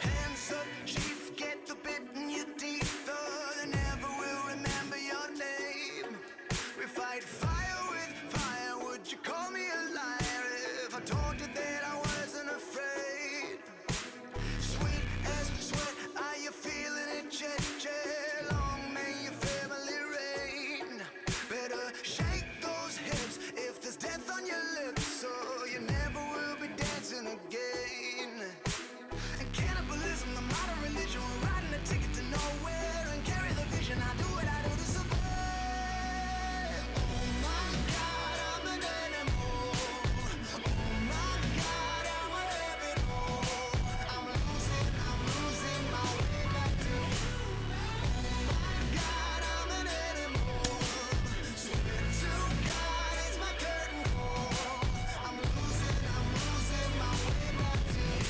Hands up, chief, get the bit in your teeth. They never will remember your name. We fight fire with fire. Would you call me a liar if I told you that I wasn't afraid? Sweet as sweat, are you feeling it, Jet? Long may your family reign. Better shake those hips if there's death on your lips, so you never will be dancing again. And cannibalism, the modern religion, we're riding a ticket to nowhere and carry the vision. I do what I do to survive. Oh my God, I'm an animal. Oh my God, I'm a rabbit hole. I'm losing my way back to you. Oh my God, I'm an animal. Swear to God, it's my curtain call. I'm losing my way back to you.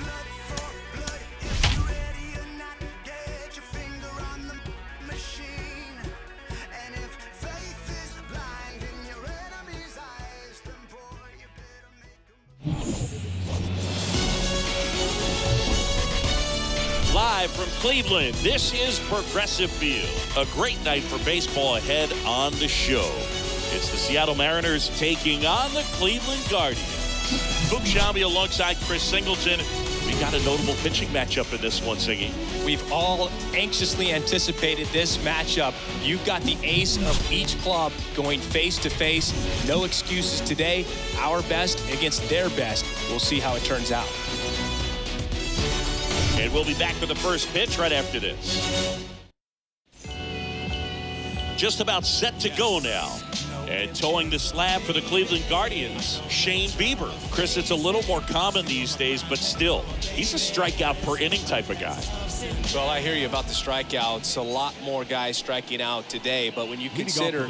Blood for blood, if you're ready or not, get your finger on the machine. And if faith is blind in your enemy's eyes, then boy, you better make 'em. Live from Cleveland, this is Progressive Field. A great night for baseball ahead on the show. It's the Seattle Mariners taking on the Cleveland Guardians. Book Shambi alongside Chris Singleton. We got a notable pitching matchup in this one, Singy. We've all anxiously anticipated this matchup. You've got the ace of each club going face to face. No excuses today. Our best against their best. We'll see how it turns out. And we'll be back for the first pitch right after this. Just about set to go now. And towing the slab for the Cleveland Guardians, Shane Bieber. Chris, it's a little more common these days, but still, he's a strikeout per inning type of guy. Well, I hear you about the strikeouts. A lot more guys striking out today, but when you consider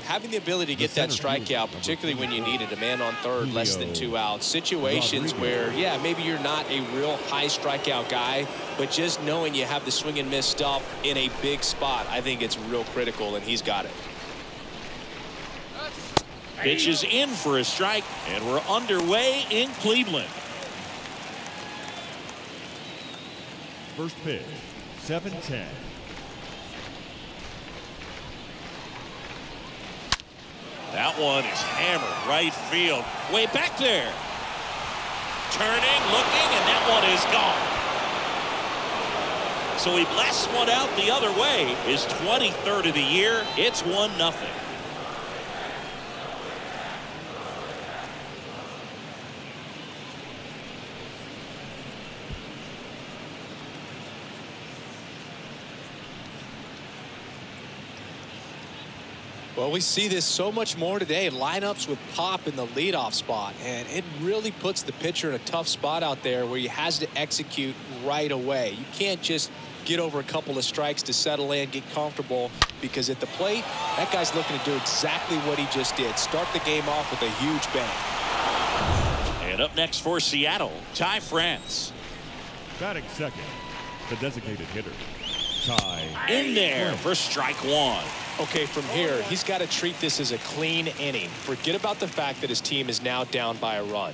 having the ability to get that strikeout, particularly when you need it, a man on third, less than 2 outs, situations where, yeah, maybe you're not a real high strikeout guy, but just knowing you have the swing and miss stuff in a big spot, I think it's real critical, and he's got it. Pitch is in for a strike, and we're underway in Cleveland. First pitch, 7-10. That one is hammered right field. Way back there. Turning, looking, and that one is gone. So he blasts one out the other way. His 23rd of the year. It's 1-0. Well, we see this so much more today. Lineups with pop in the leadoff spot, and it really puts the pitcher in a tough spot out there where he has to execute right away. You can't just get over a couple of strikes to settle in, get comfortable, because at the plate, that guy's looking to do exactly what he just did. Start the game off with a huge bang. And up next for Seattle, Ty France. Batting second, the designated hitter, Ty. In there for strike one. Okay, from here, he's got to treat this as a clean inning. Forget about the fact that his team is now down by a run.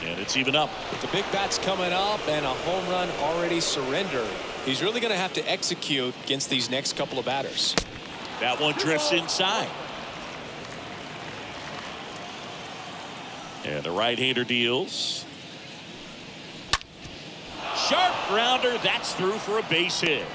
And it's even up. With the big bats coming up and a home run already surrendered, he's really going to have to execute against these next couple of batters. That one drifts inside. And the right-hander deals. Sharp grounder. That's through for a base hit.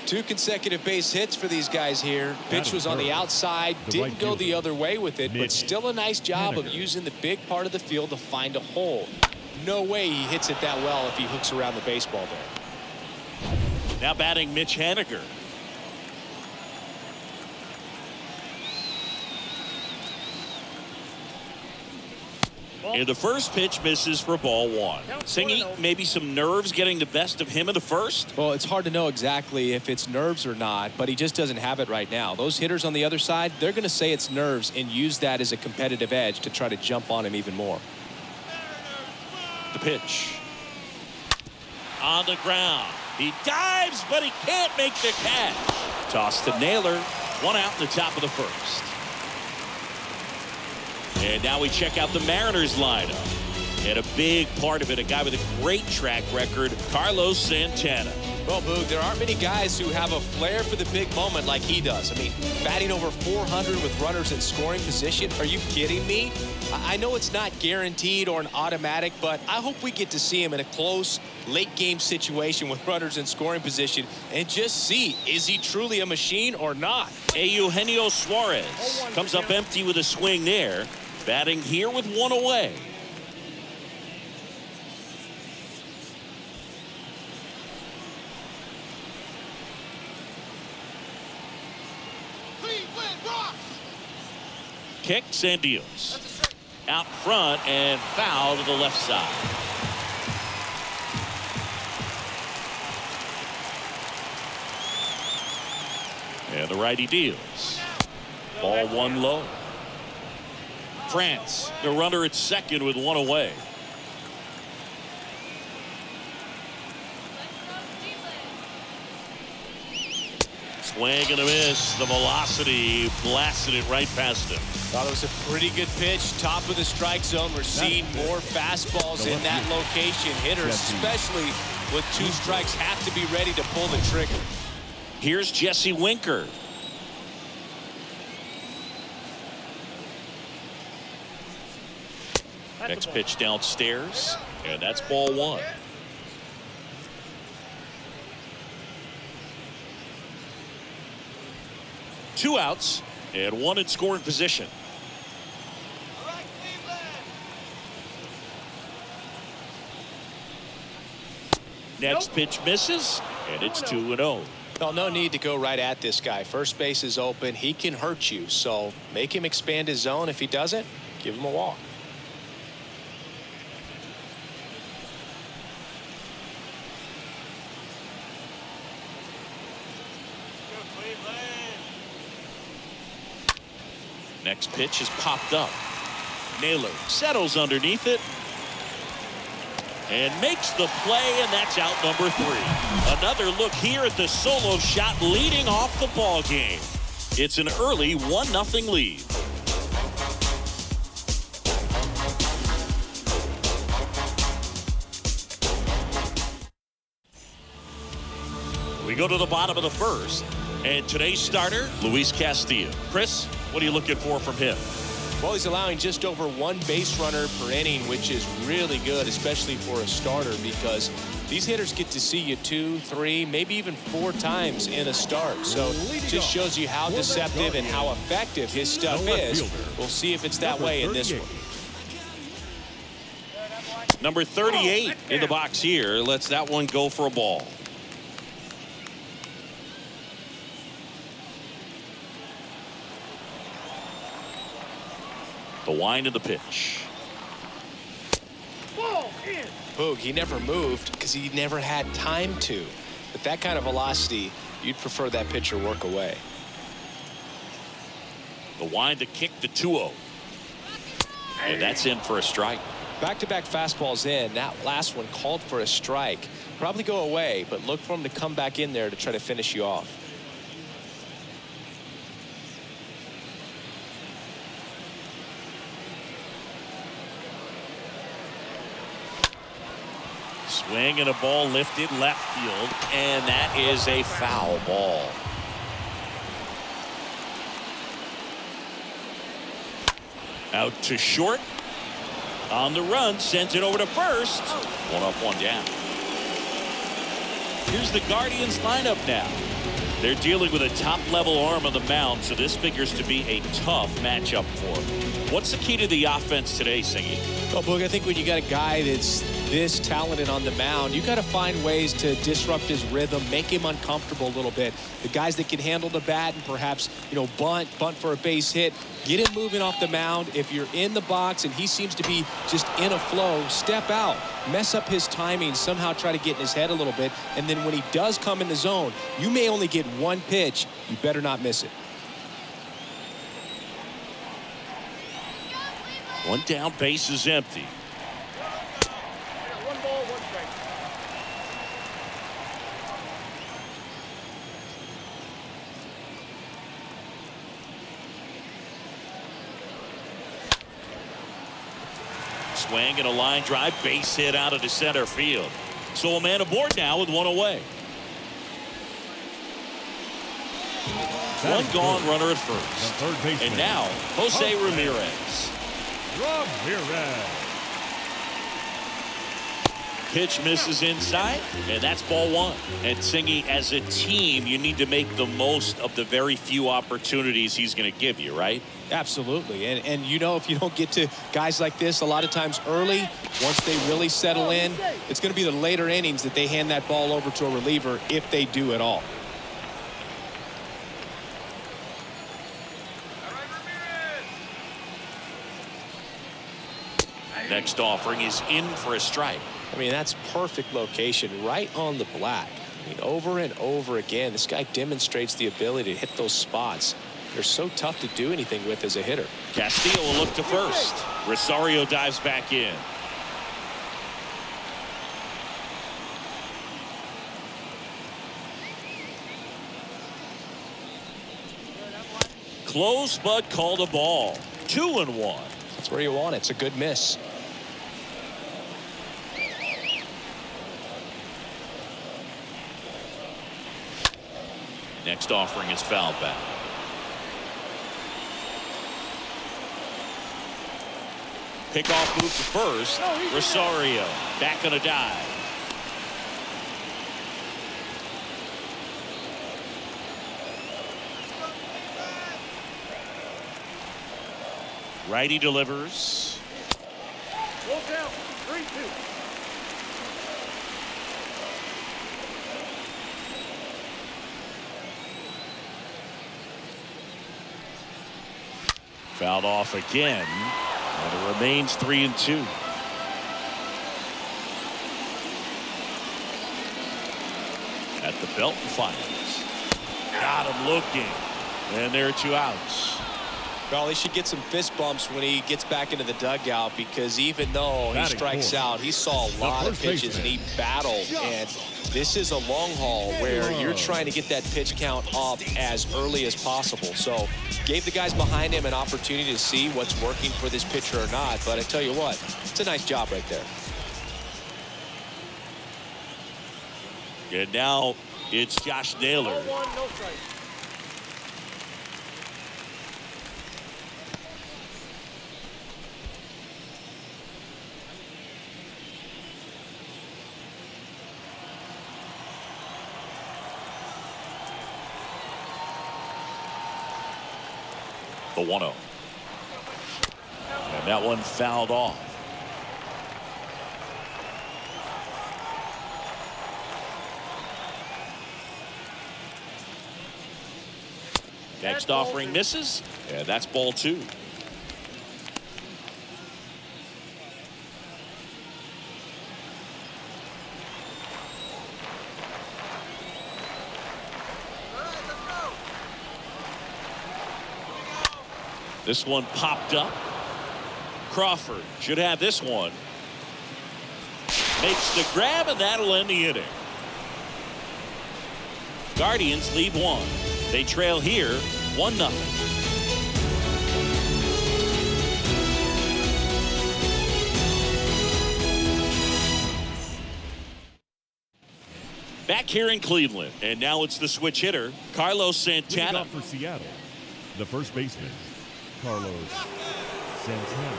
Two consecutive base hits for these guys here. Pitch was on the outside. Didn't go the other way with it, but still a nice job of using the big part of the field to find a hole. No way he hits it that well if he hooks around the baseball there. Now batting Mitch Haniger. And the first pitch misses for ball one. Singy, maybe some nerves getting the best of him in the first? Well, it's hard to know exactly if it's nerves or not, but he just doesn't have it right now. Those hitters on the other side, they're going to say it's nerves and use that as a competitive edge to try to jump on him even more. The pitch. On the ground. He dives, but he can't make the catch. Toss to Naylor. 1 out in the top of the first. And now we check out the Mariners lineup. And a big part of it, a guy with a great track record, Carlos Santana. Well, Boog, there aren't many guys who have a flair for the big moment like he does. I mean, batting over 400 with runners in scoring position. Are you kidding me? I know it's not guaranteed or an automatic, but I hope we get to see him in a close, late-game situation with runners in scoring position and just see, is he truly a machine or not? Eugenio Suarez comes up empty with a swing there. Batting here with 1 away. Kicks and deals. Out front and foul to the left side. And the righty deals. Ball 1 low. France, the runner at second with 1 away. Swing and a miss. The velocity blasted it right past him. Thought it was a pretty good pitch. Top of the strike zone. We're seeing more fastballs in that location. Hitters, especially with 2 strikes, have to be ready to pull the trigger. Here's Jesse Winker. Next pitch downstairs, and that's ball 1. Two outs and 1 in scoring position. Next pitch misses, and it's 2-0. Well, no need to go right at this guy. First base is open. He can hurt you, so make him expand his zone. If he doesn't, give him a walk. Next pitch is popped up. Naylor settles underneath it and makes the play, and that's out number 3. Another look here at the solo shot leading off the ball game. It's an early 1-0 lead. We go to the bottom of the first, and today's starter, Luis Castillo. Chris, what are you looking for from him? Well, he's allowing just over 1 base runner per inning, which is really good, especially for a starter, because these hitters get to see you 2, 3, maybe even 4 times in a start. So it just shows you how deceptive and how effective his stuff is. We'll see if it's that way in this one. Number 38 in the box here lets that one go for a ball. The wind of the pitch. Boog, he never moved because he never had time to. But that kind of velocity, you'd prefer that pitcher work away. The wind to kick the 2-0. And that's in for a strike. Back-to-back fastballs in. That last one called for a strike. Probably go away, but look for him to come back in there to try to finish you off. Swing and a ball lifted left field, and that is a foul ball. Out to short. On the run, sends it over to first. 1 up, 1 down. Here's the Guardians lineup now. They're dealing with a top-level arm on the mound, so this figures to be a tough matchup for them. What's the key to the offense today, Singy? Well, Boog, I think when you got a guy that's this talented on the mound, you got to find ways to disrupt his rhythm, make him uncomfortable a little bit. The guys that can handle the bat and perhaps, bunt for a base hit, get him moving off the mound. If you're in the box and he seems to be just in a flow, step out, mess up his timing, somehow try to get in his head a little bit. And then when he does come in the zone, you may only get 1 pitch. You better not miss it. 1 down, base is empty. swing and a line drive base hit out of the center field. So a man aboard now with one away. One gone runner at first. And now Jose Ramirez. Pitch misses inside, and that's ball one. And Singy, as a team, you need to make the most of the very few opportunities he's going to give you, right? Absolutely. And you know, if you don't get to guys like this a lot of times early, once they really settle in, it's going to be the later innings that they hand that ball over to a reliever, if they do at all. Next offering is in for a strike. I mean, that's perfect location, right on the black. I mean, over and over again, this guy demonstrates the ability to hit those spots. They're so tough to do anything with as a hitter. Castillo will look to first. Rosario dives back in. Close, but called a ball. 2-1. That's where you want it. It's a good miss. Next offering is fouled back. Pickoff move to first. Rosario back on a dive. Righty delivers. 3-2. Fouled off again, and it remains 3-2. At the belt and fires. Got him looking, and there are 2 outs. Well, he should get some fist bumps when he gets back into the dugout, because even though he strikes out, he saw a lot of pitches and he battled. And this is a long haul where you're trying to get that pitch count up as early as possible. So gave the guys behind him an opportunity to see what's working for this pitcher or not. But I tell you what, it's a nice job right there. And now it's Josh Naylor. The 1-0. And that one fouled off. Next offering misses, and that's ball 2. This one popped up. Crawford should have this one. Makes the grab, and that'll end the inning. Guardians lead 1. They trail here 1-0. Back here in Cleveland, and now it's the switch hitter, Carlos Santana. For Seattle, the first baseman, Carlos Santana.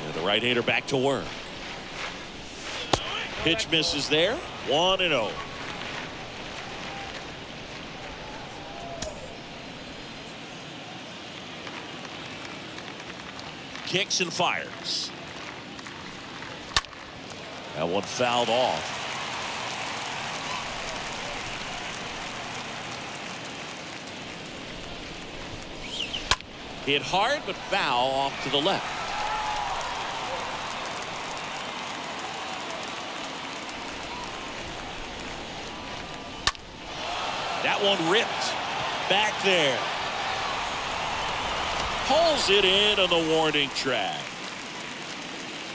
And the right-hander back to work. Pitch misses there. 1-0. Kicks and fires. That one fouled off. Hit hard, but foul off to the left. That one ripped back there. Pulls it in on the warning track.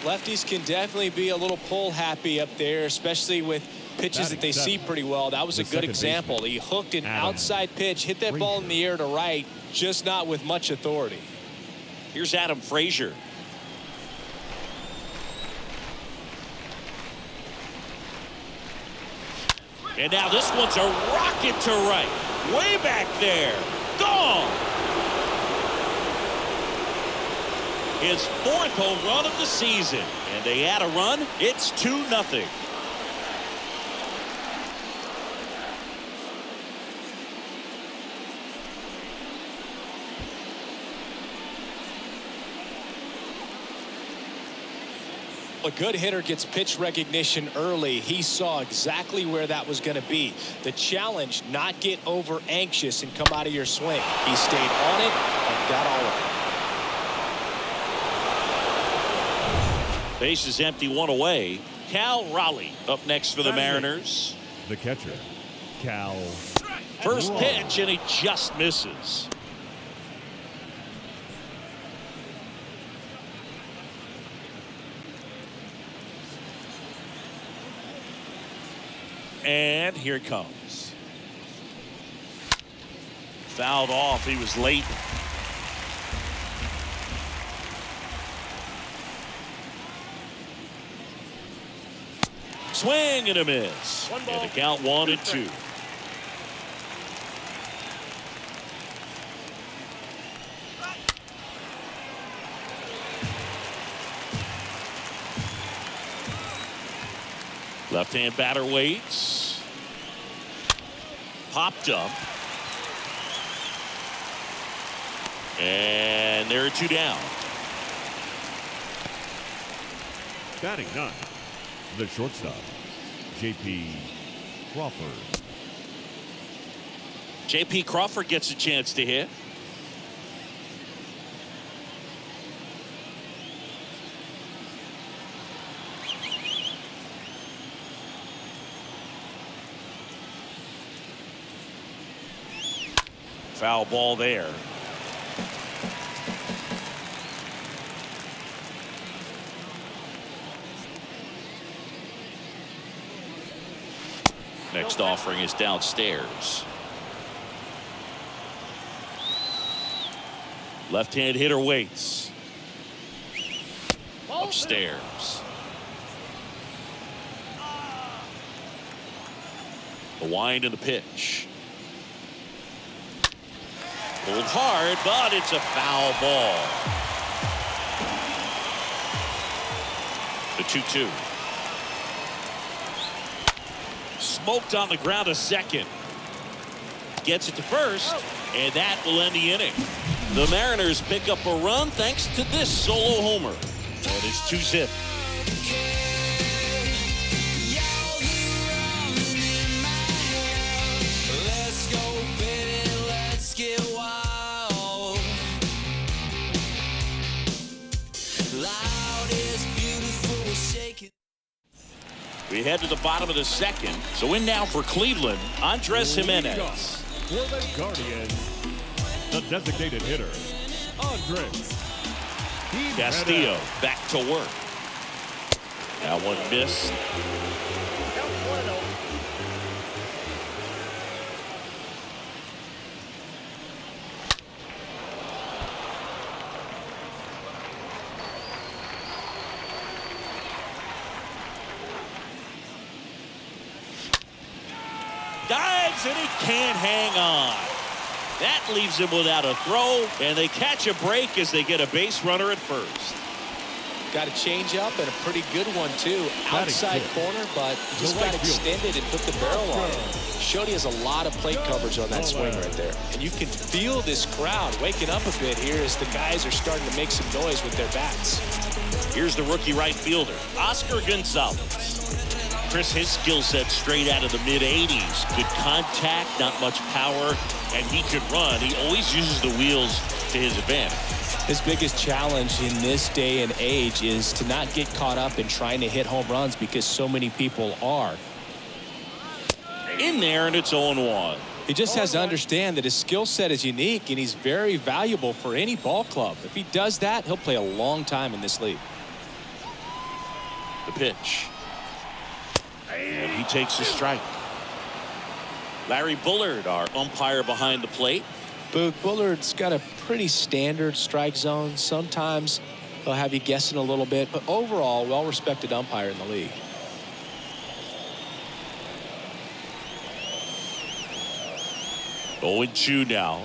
Lefties can definitely be a little pull happy up there, especially with pitches that they see pretty well. That was a good example. He hooked an outside pitch, hit that ball in the air to right, just not with much authority. Here's Adam Frazier. And now this one's a rocket to right. Way back there. Gone. His 4th home run of the season. And they add a run. It's 2-0. A good hitter gets pitch recognition early. He saw exactly where that was going to be. The challenge, not get over anxious and come out of your swing. He stayed on it and got all of it. Base is empty, 1 away. Cal Raleigh up next for the Mariners. The catcher, Cal. First pitch, and he just misses. And here it comes. Fouled off. He was late. Swing and a miss. And the count 1-2. Left-hand batter waits. Popped up. And there are 2 down. Batting 9, the shortstop, J.P. Crawford. J.P. Crawford gets a chance to hit. Foul ball there. Next offering is downstairs. Left-hand hitter waits. Upstairs. The wind and the pitch. Pulled hard, but it's a foul ball. The 2-2. Smoked on the ground a second. Gets it to first, and that will end the inning. The Mariners pick up a run thanks to this solo homer. And it's 2-zip. We head to the bottom of the second. So in now for Cleveland, Andres Jimenez. For the Guardians, the designated hitter, Andres Castillo back to work. That one missed. Dives, and he can't hang on. That leaves him without a throw, and they catch a break as they get a base runner at first. Got a change up and a pretty good one too. Outside corner, but just got extended and put the barrel on it. Showed he has a lot of plate coverage on that swing right there. And you can feel this crowd waking up a bit here as the guys are starting to make some noise with their bats. Here's the rookie right fielder, Oscar Gonzalez. Chris, his skill set straight out of the mid-80s. Good contact, not much power, and he can run. He always uses the wheels to his advantage. His biggest challenge in this day and age is to not get caught up in trying to hit home runs because so many people are. In there, and it's 0-1. He just has to understand that his skill set is unique, and he's very valuable for any ball club. If he does that, he'll play a long time in this league. The pitch. And he takes a strike. Larry Bullard, our umpire behind the plate. Bullard's got a pretty standard strike zone. Sometimes he'll have you guessing a little bit, but overall, well-respected umpire in the league. Oh, 0-2 now.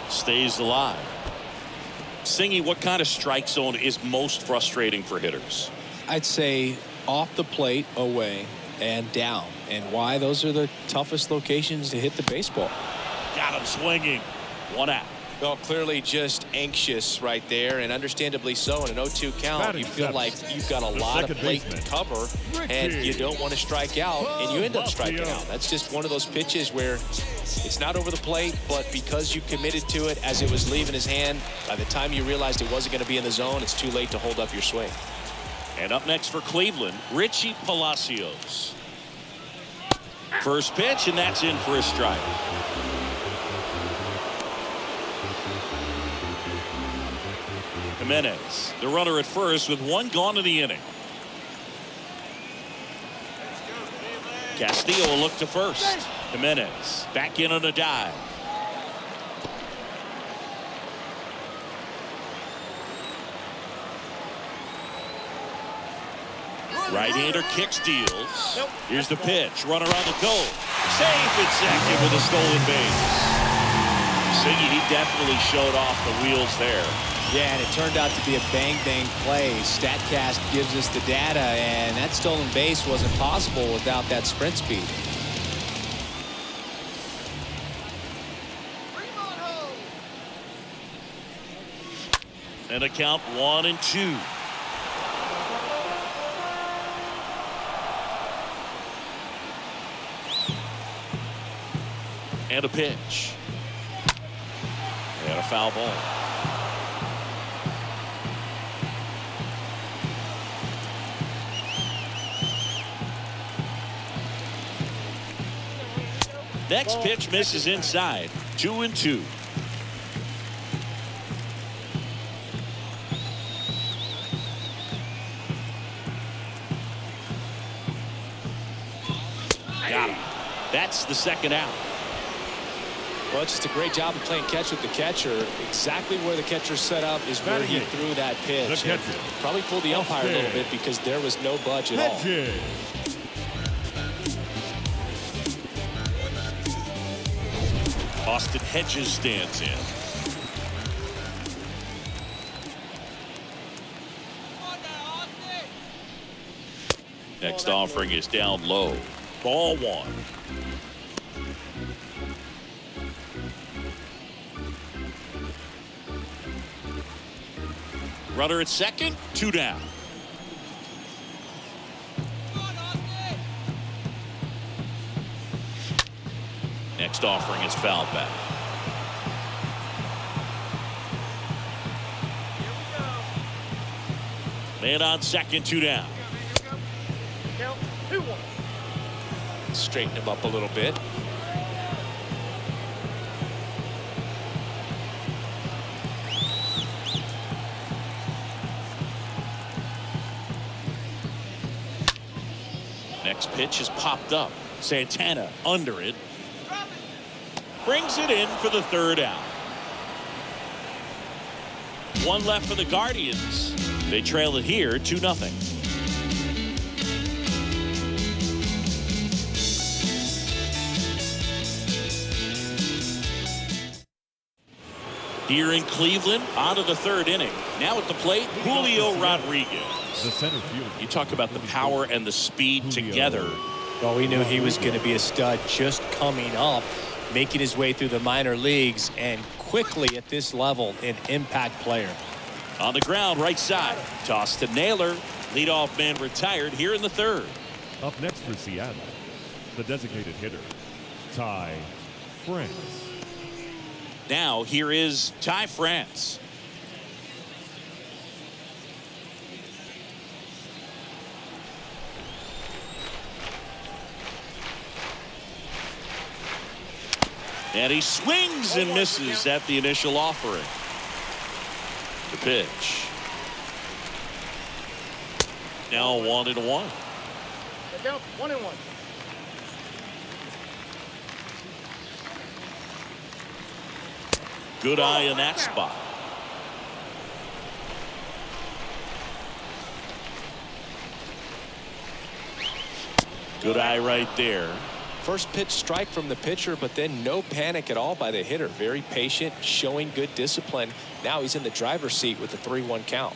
Stays alive. Singy, what kind of strike zone is most frustrating for hitters? I'd say off the plate, away, and down. And why? Those are the toughest locations to hit the baseball. Got him swinging. 1 out. Well, clearly just anxious right there, and understandably so. In an 0-2 count, you feel like you've got a lot of plate to cover, and you don't want to strike out, and you end up striking out. That's just one of those pitches where it's not over the plate, but because you committed to it as it was leaving his hand, by the time you realized it wasn't going to be in the zone, it's too late to hold up your swing. And up next for Cleveland, Richie Palacios. First pitch, and that's in for a strike. Jimenez, the runner at first with 1 gone in the inning. Castillo will look to first. Jimenez back in on a dive. Right-hander kicks, deals. Here's the pitch. Runner on the go. Safe at second with a stolen base. Siggy, he definitely showed off the wheels there. Yeah, and it turned out to be a bang-bang play. StatCast gives us the data, and that stolen base wasn't possible without that sprint speed. And a count 1-2. And a pitch. And a foul ball. Next pitch misses inside. 2-2. Got him. That's the second out. Well, it's just a great job of playing catch with the catcher. Exactly where the catcher set up is where he threw that pitch. Probably fooled the umpire a little bit because there was no budge at all. Austin Hedges stands in. Next offering is down low. Ball 1. Runner at second, 2 down. Next offering is fouled back. Man on second, 2 down. Straighten him up a little bit. Next pitch is popped up. Santana under it. Brings it in for the 3rd out. 1 left for the Guardians. They trail it here 2-0. Here in Cleveland, on to the 3rd inning. Now at the plate, Julio Rodriguez. The center field. You talk about the power and the speed together. Well, we knew he was going to be a stud just coming up, making his way through the minor leagues, and quickly at this level, an impact player. On the ground, right side. Toss to Naylor. Leadoff man retired here in the 3rd. Up next for Seattle, the designated hitter, Ty France. Now here is Ty France. And he swings and misses at the initial offering. The pitch. Now 1-1. Down 1-1. Good eye in that spot. Good eye right there. First pitch strike from the pitcher, but then no panic at all by the hitter. Very patient, showing good discipline. Now he's in the driver's seat with the 3-1 count.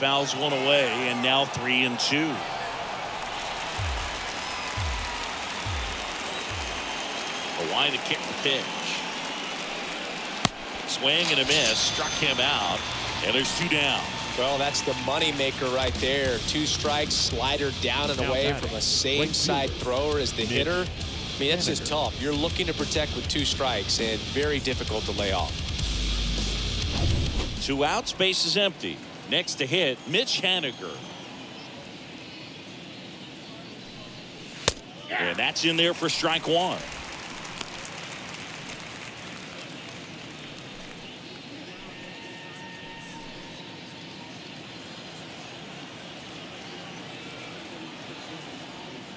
Fouls one away, and now 3-2. Why to kick the pitch. Swing and a miss. Struck him out. And there's 2 down. Well, that's the money maker right there. 2 strikes, slider down and away from a same side thrower as the hitter. I mean, that's just tough. You're looking to protect with 2 strikes and very difficult to lay off. 2 outs, base is empty. Next to hit, Mitch Haniger. And that's in there for strike 1.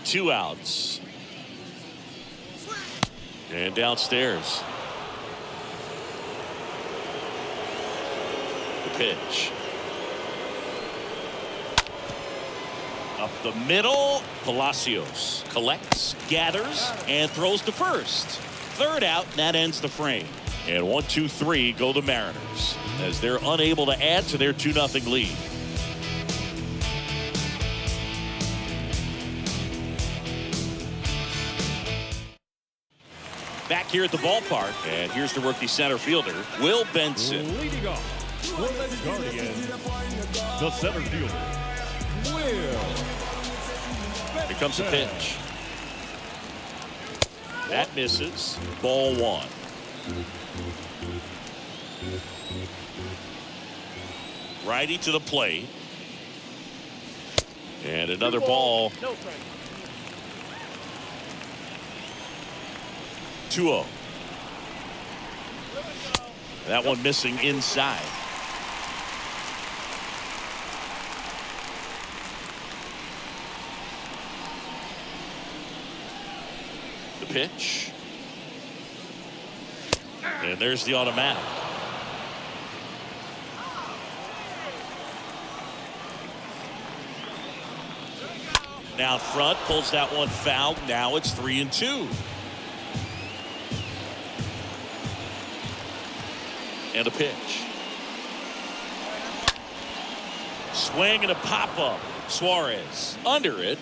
Two outs. And downstairs. The pitch. Up the middle. Palacios collects, gathers, and throws to first. 3rd out, and that ends the frame. And 1-2-3 go the Mariners as they're unable to add to their 2-0 lead. Back here at the ballpark, and here's the rookie center fielder, Will Benson. Leading off, Cleveland Guardians, the center fielder, Will. Here comes the pitch. That misses. Ball 1. Righty to the plate. And another ball. 2-0. That one missing inside. The pitch. And there's the automatic. Now front, pulls that one foul. Now it's 3-2. And a pitch. Swing and a pop-up. Suarez under it.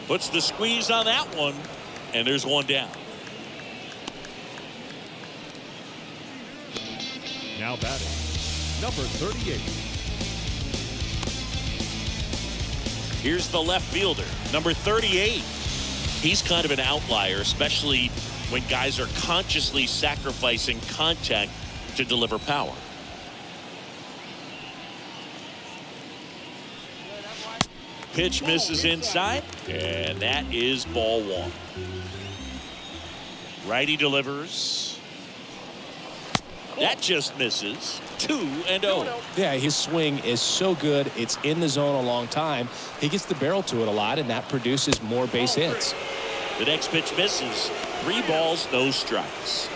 Puts the squeeze on that one. And there's 1 down. Now batting, number 38. Here's the left fielder, number 38. He's kind of an outlier, especially when guys are consciously sacrificing contact to deliver power. Pitch misses inside, and that is ball 1. Righty delivers. That just misses. 2-0. Yeah, his swing is so good. It's in the zone a long time. He gets the barrel to it a lot, and that produces more base hits. The next pitch misses. 3 balls, no strikes.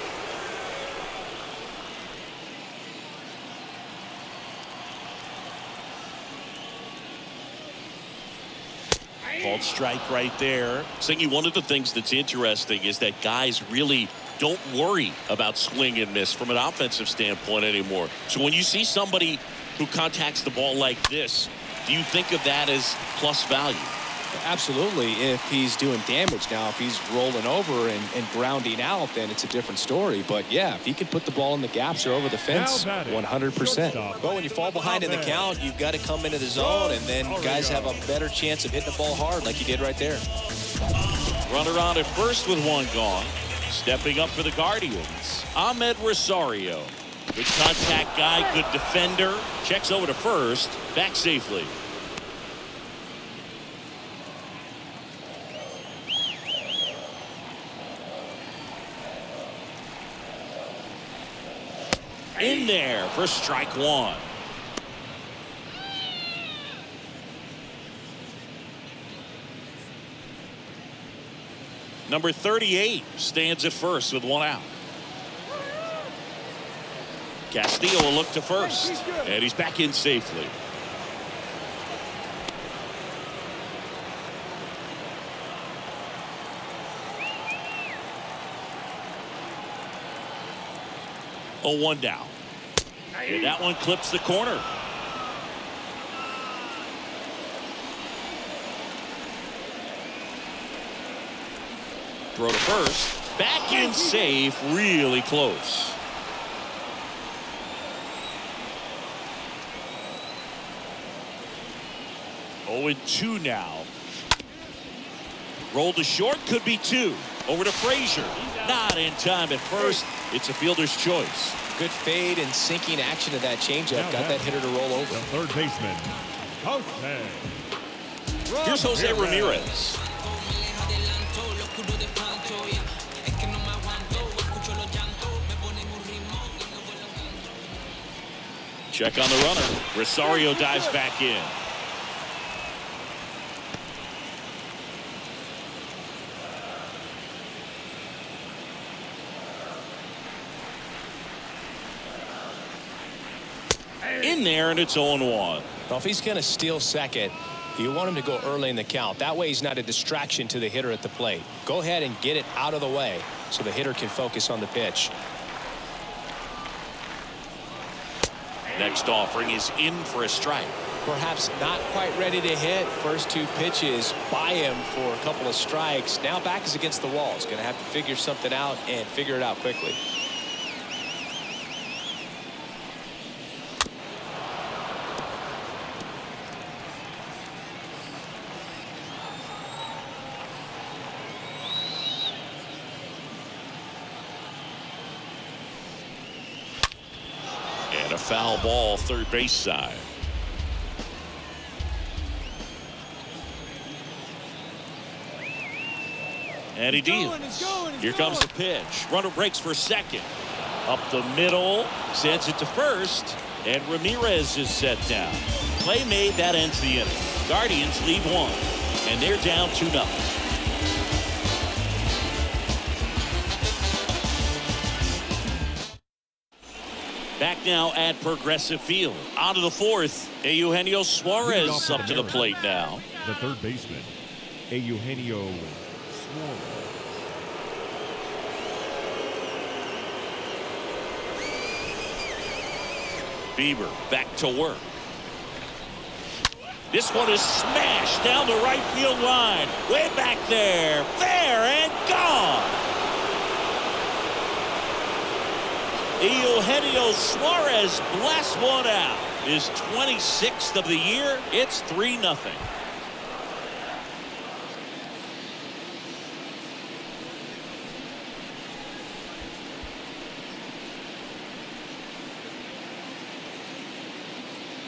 Called strike right there. Singy, one of the things that's interesting is that guys really don't worry about swing and miss from an offensive standpoint anymore. So when you see somebody who contacts the ball like this, do you think of that as plus value? Absolutely, if he's doing damage. Now, if he's rolling over and grounding out, then it's a different story. But yeah, if he can put the ball in the gaps or over the fence, 100%. But when you fall behind in the count, you've got to come into the zone, and then guys have a better chance of hitting the ball hard like he did right there. Runner on at first with 1 gone. Stepping up for the Guardians, Ahmed Rosario. Good contact guy, good defender. Checks over to first, back safely. In there for strike 1. Number 38 stands at first with 1 out. Castillo will look to first, and he's back in safely. Oh, 1 down. And that one clips the corner. Throw to first. Back in safe. Really close. 0-2 now. Rolled to short. Could be 2. Over to Frazier. Not in time at first. It's a fielder's choice. Good fade and sinking action of that changeup. Got that hitter to roll over. The third baseman, Jose. Here's Jose Ramirez. Check on the runner. Rosario dives back in. In there, and it's 0-1. Well, if he's going to steal second, you want him to go early in the count. That way he's not a distraction to the hitter at the plate. Go ahead and get it out of the way so the hitter can focus on the pitch. Next offering is in for a strike. Perhaps not quite ready to hit. First 2 pitches by him for a couple of strikes. Now back is against the wall. He's going to have to figure something out and figure it out quickly. And a foul ball, third base side. And he deals. Here comes the pitch. Runner breaks for second. Up the middle. Sends it to first. And Ramirez is set down. Play made. That ends the inning. Guardians lead 1. And they're down 2-0. Back now at Progressive Field. On to the 4th. Eugenio Suarez up to the plate now. The third baseman, Eugenio Suarez. Bieber back to work. This one is smashed down the right field line. Way back there. Fair and gone. Eugenio Suarez blasts one out. His 26th of the year. It's 3-0.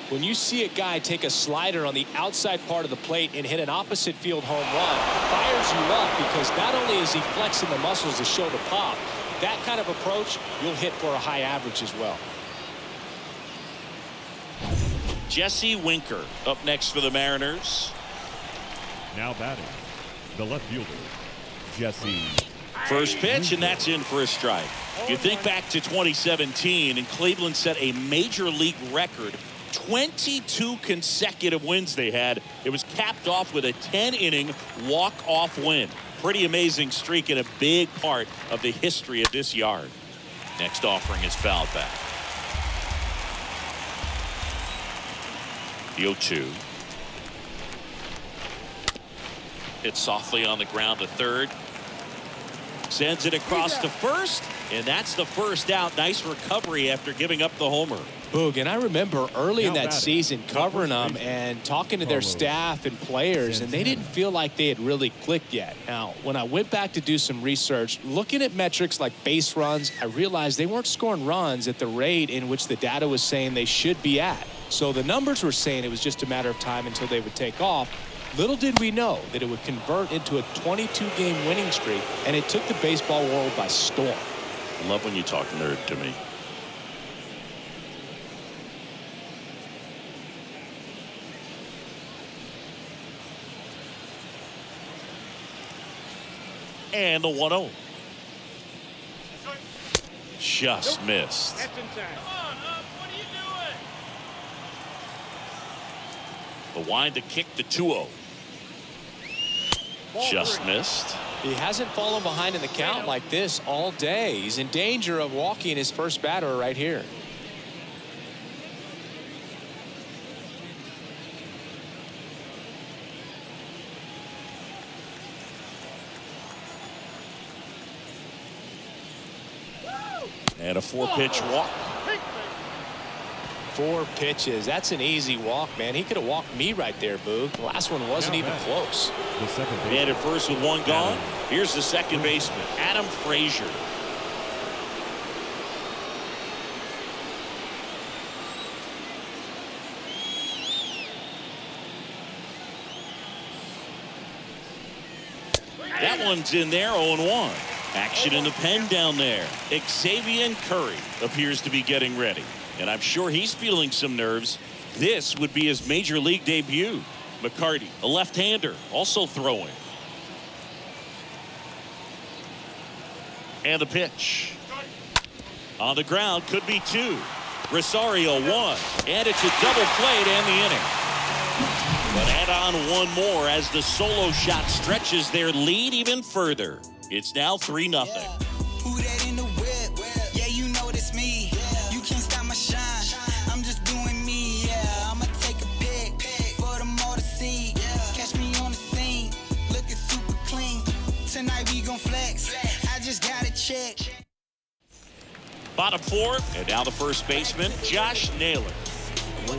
When you see a guy take a slider on the outside part of the plate and hit an opposite field home run, it fires you up because not only is he flexing the muscles to show the pop, that kind of approach, you'll hit for a high average as well. Jesse Winker up next for the Mariners. Now batting, the left fielder, Jesse. First pitch, and that's in for a strike. You think back to 2017, and Cleveland set a major league record. 22 consecutive wins they had. It was capped off with a 10-inning walk-off win. Pretty amazing streak and a big part of the history of this yard. Next offering is fouled back. The 0-2. Hit softly on the ground to third. Sends it across to first, and that's the first out. Nice recovery after giving up the homer. Boog, and I remember early in that season covering them and talking to their staff and players, and they didn't feel like they had really clicked yet. Now, when I went back to do some research, looking at metrics like base runs, I realized they weren't scoring runs at the rate in which the data was saying they should be at. So the numbers were saying it was just a matter of time until they would take off. Little did we know that it would convert into a 22-game winning streak, and it took the baseball world by storm. I love when you talk nerd to me. And the 1-0. Just missed. That's inside. The wind to kick the 2-0. Just missed. He hasn't fallen behind in the count like this all day. He's in danger of walking his first batter right here. And a 4-pitch walk. 4 pitches. That's an easy walk, man. He could have walked me right there, Boog. The last one wasn't even close. The second baseman. Man at first with 1 gone. Here's the second baseman, Adam Frazier. That one's in there, 0-1. Action in the pen down there. Xavier Curry appears to be getting ready. And I'm sure he's feeling some nerves. This would be his major league debut. McCarty, a left-hander, also throwing. And the pitch. On the ground, could be 2. Rosario 1. And it's a double play to end the inning. But add on 1 more as the solo shot stretches their lead even further. It's now 3-0. Yeah. Who that in the whip? Yeah, you know it's me. You can't stop my shine. I'm just doing me. Yeah, I'ma take a pic for them all to see. Catch me on the scene, looking super clean. Tonight we gon' flex. I just got to check. Bottom 4, and now the first baseman, Josh Naylor.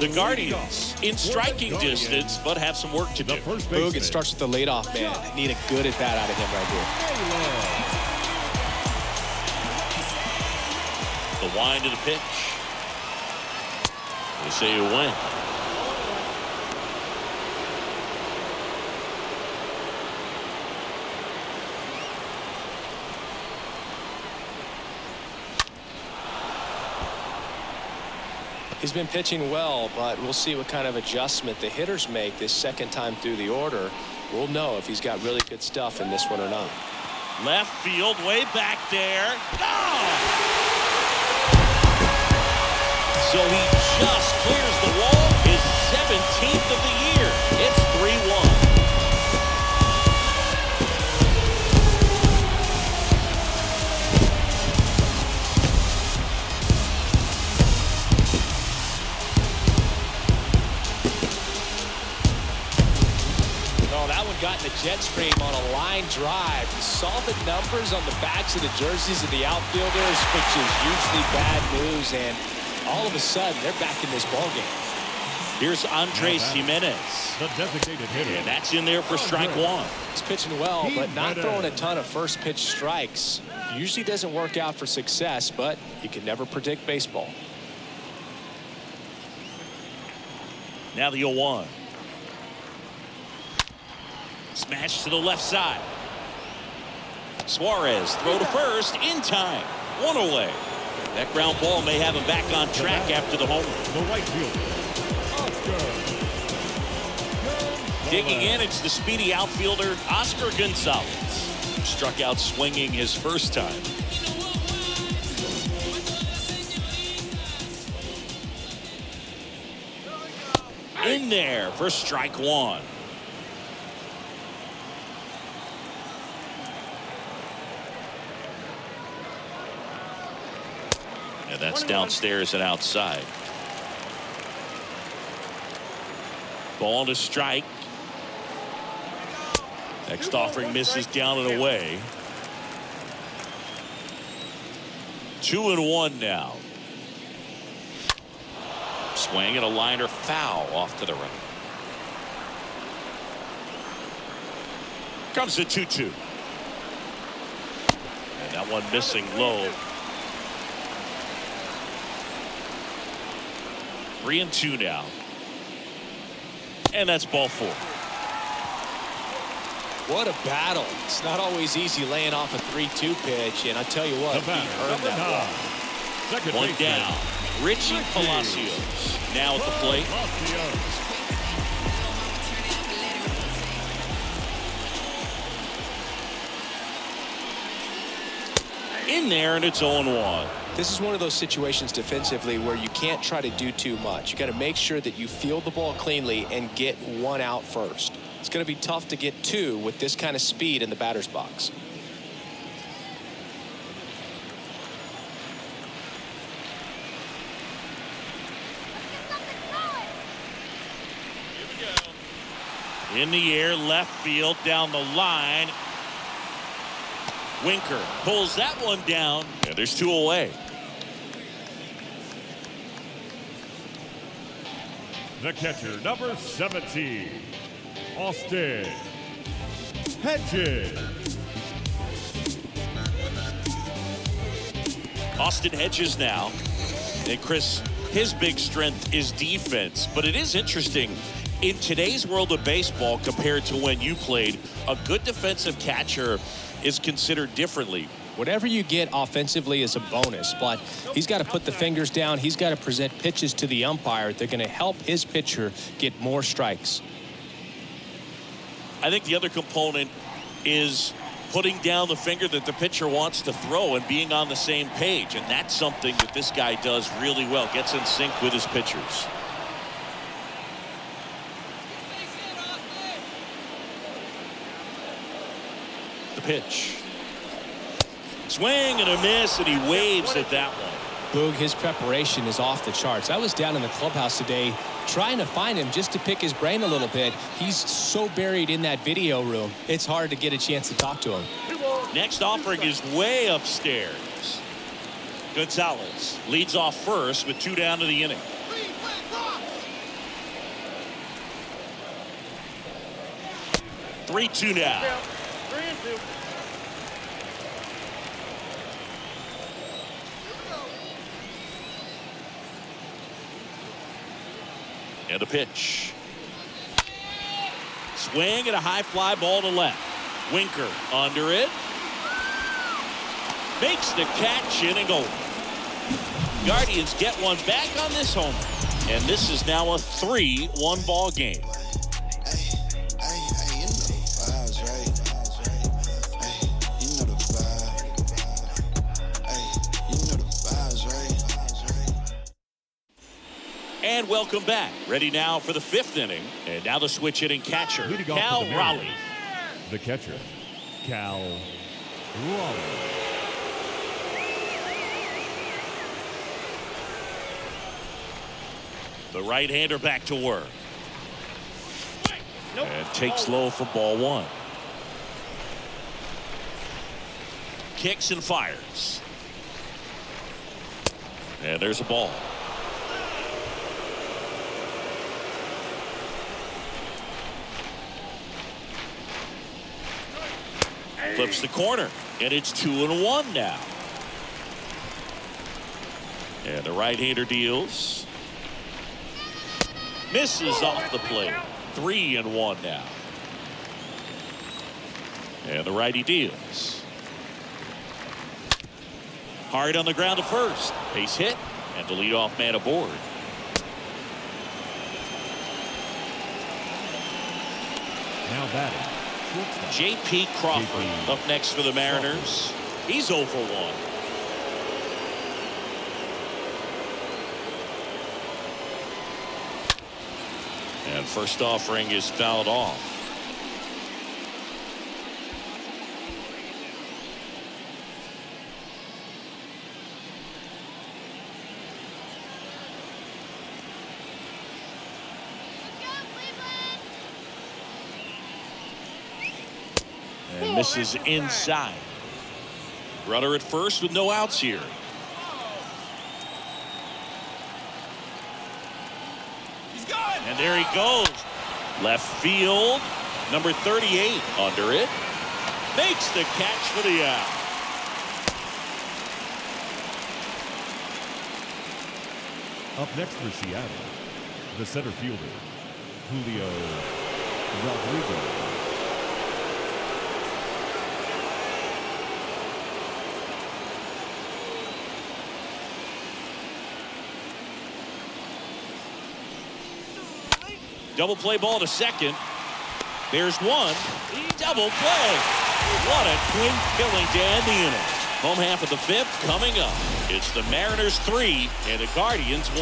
The Guardians in striking distance, but have some work to do. Boog, it starts with the leadoff man. Need a good at bat out of him right here. The wind of the pitch. They say you win. He's been pitching well, but we'll see what kind of adjustment the hitters make this second time through the order. We'll know if he's got really good stuff in this one or not. Left field, way back there. Oh! So he just clears the wall. His 17th of the year. It's 3-1. Got in the jet stream on a line drive. You saw the numbers on the backs of the jerseys of the outfielders, which is usually bad news, and all of a sudden they're back in this ballgame. Here's Andres Jimenez, the designated hitter, and that's in there for strike 1. He's pitching well, but not throwing a ton of first pitch strikes. Usually doesn't work out for success, but you can never predict baseball. Now the 0-1. Smash to the left side. Suarez throw to first in time. 1 away. That ground ball may have him back on track after the home run. The right fielder, Oscar. Digging in, it's the speedy outfielder Oscar Gonzalez. Struck out swinging his first time. In there for strike 1. And that's downstairs and outside. Ball to strike. Next offering misses down and away. 2-1 now. Swing and a liner foul off to the right. Comes the 2-2. And that one missing low. 3-2 now. And that's ball 4. What a battle. It's not always easy laying off a 3-2 pitch, and I tell you what, he earned that ball. One down. Richie Palacios now at the plate. in there, and it's 0-1. This is one of those situations defensively where you can't try to do too much. You got to make sure that you field the ball cleanly and get one out first. It's going to be tough to get two with this kind of speed in the batter's box. In the air, left field, down the line. Winker pulls that one down, and there's two away. The catcher, number 17, Austin Hedges. Austin Hedges now. And Chris, his big strength is defense, but it is interesting. In today's world of baseball, compared to when you played, a good defensive catcher is considered differently. Whatever you get offensively is a bonus, but he's got to put the fingers down. He's got to present pitches to the umpire. They're going to help his pitcher get more strikes. I think the other component is putting down the finger that the pitcher wants to throw and being on the same page, and that's something that this guy does really well. Gets in sync with his pitchers. The pitch. Swing and a miss, and he waves at that one. Boog, his preparation is off the charts. I was down in the clubhouse today trying to find him just to pick his brain a little bit. He's so buried in that video room, it's hard to get a chance to talk to him. Next offering is way upstairs. Gonzalez leads off first with 2 down to the inning. Three-two now. 3-2. And a pitch. Swing and a high fly ball to left. Winker under it. Makes the catch, in and go. Guardians get one back on this homer. And this is now a 3-1 ball game. And welcome back. Ready now for the 5th inning. And now the switch hitting catcher, Cal Raleigh. The catcher, Cal Raleigh. The right-hander back to work. And takes low for ball 1. Kicks and fires. And there's a ball. Flips the corner, and it's 2-1 now. And the right-hander deals. Misses off the plate. 3-1 now. And the righty deals. Hard on the ground to first. Base hit, and the leadoff man aboard. Now batting, J.P. Crawford up next for the Mariners. He's 0 for 1. And first offering is fouled off. And misses inside. Runner at first with no outs here. And there he goes. Left field. Number 38 under it. Makes the catch for the out. Up next for Seattle, the center fielder, Julio Rodriguez. Double play ball to second. There's one. Double play. What a quick killing to end the inning. Home half of the fifth coming up. It's the Mariners 3 and the Guardians 1.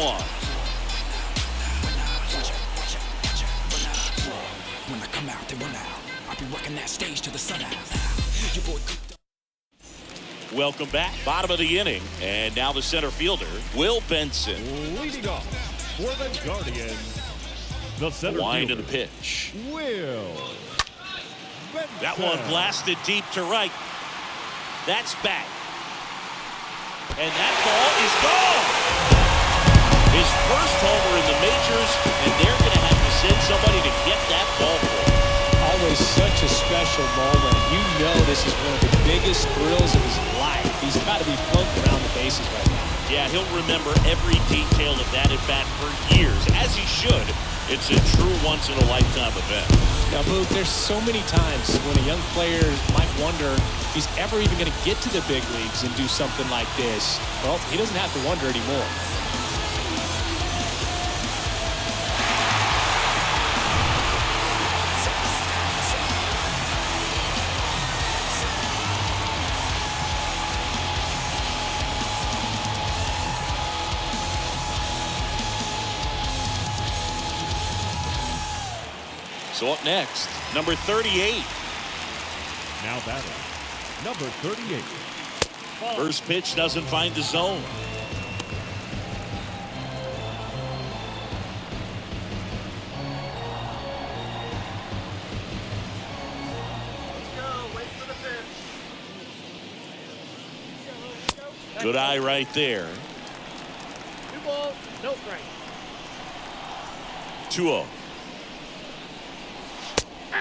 When I come out, they run out. I'll be working that stage to the sun out. Welcome back. Bottom of the inning. And now the center fielder, Will Benson. Leading off for the Guardians, the center Wind fielder, of the pitch. Will Benson. That one blasted deep to right. That's back. And that ball is gone. His first homer in the majors, and they're going to have to send somebody to get that ball for him. Always such a special moment. You know this is one of the biggest thrills of his life. He's got to be pumped around the bases right now. Yeah, he'll remember every detail of that at bat for years, as he should. It's a true once-in-a-lifetime event. Now, Boog, there's so many times when a young player might wonder if he's ever even going to get to the big leagues and do something like this. Well, he doesn't have to wonder anymore. So up next, number 38. Now batting, number 38. First pitch doesn't find the zone. Wait for the pitch. Good eye right there. 2 balls, no strike. 2-0.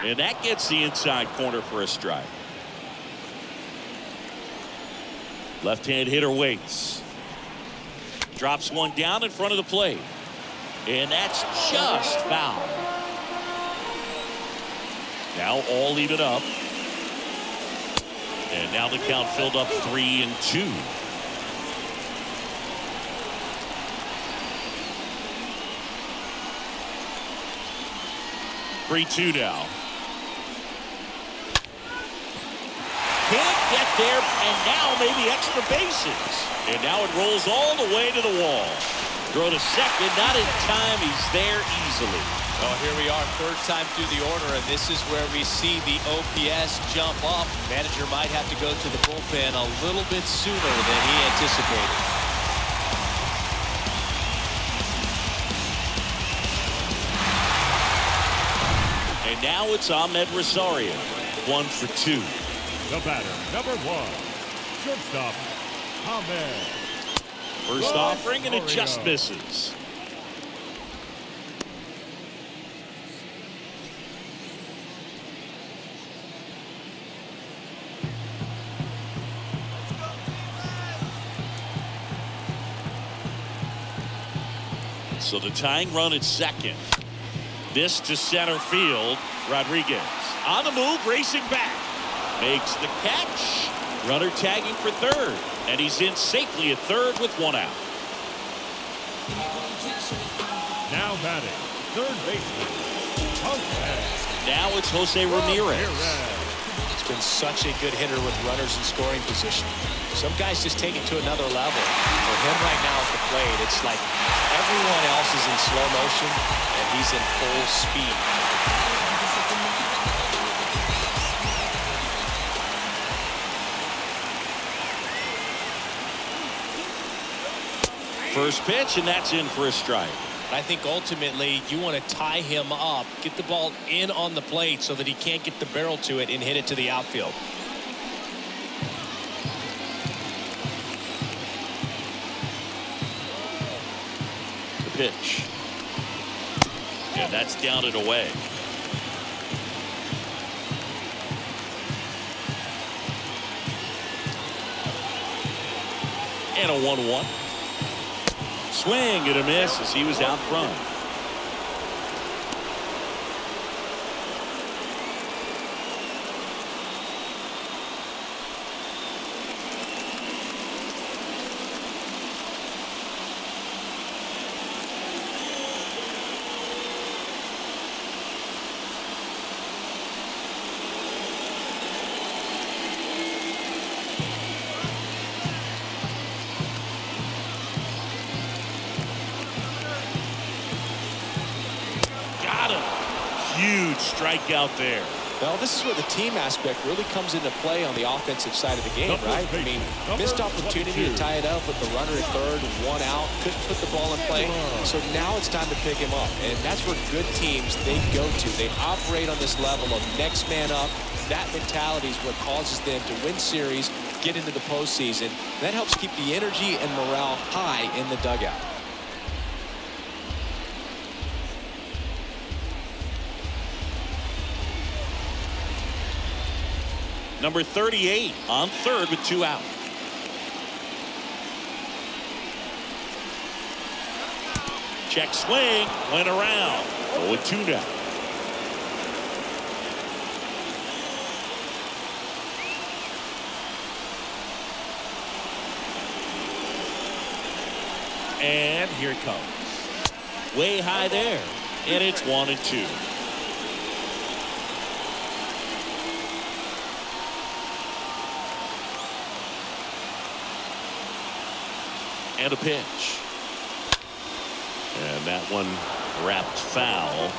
And that gets the inside corner for a strike. Left-hand hitter waits. Drops one down in front of the plate. And that's just foul. Now all even up. And now the count filled up 3-2. Three-two now. Can't get there, and now maybe extra bases. And now it rolls all the way to the wall. Throw to second, not in time. He's there easily. Well, here we are, third time through the order, and this is where we see the OPS jump up. Manager might have to go to the bullpen a little bit sooner than he anticipated. And now it's Ahmed Rosario. 1 for 2. The batter, number 1, shortstop, Ahmed. First offering, and it Rosario. just misses. So the tying run at second. This to center field. Rodriguez on the move, racing back. Makes the catch. Runner tagging for third. And he's in safely at third with 1 out. Now batting, third baseman, Jose. Now it's Jose Ramirez. It's been such a good hitter with runners in scoring position. Some guys just take it to another level. For him right now at the plate, it's like everyone else is in slow motion and he's in full speed. First pitch, and that's in for a strike. I think ultimately you want to tie him up, get the ball in on the plate so that he can't get the barrel to it and hit it to the outfield. The pitch. And that's down and away. And a 1-1. Swing and a miss as he was out front. strikeout there. Well, this is where the team aspect really comes into play on the offensive side of the game, right? I mean, missed opportunity to tie it up with the runner at third, 1 out, couldn't put the ball in play. So now it's time to pick him up. And that's where good teams, they go to. They operate on this level of next man up. That mentality is what causes them to win series, get into the postseason. That helps keep the energy and morale high in the dugout. Number 38 on third with 2 out. Check swing, went around. 0-2 now. And here it comes. Way high there. And it's 1-2. And a pitch. And that one wrapped foul.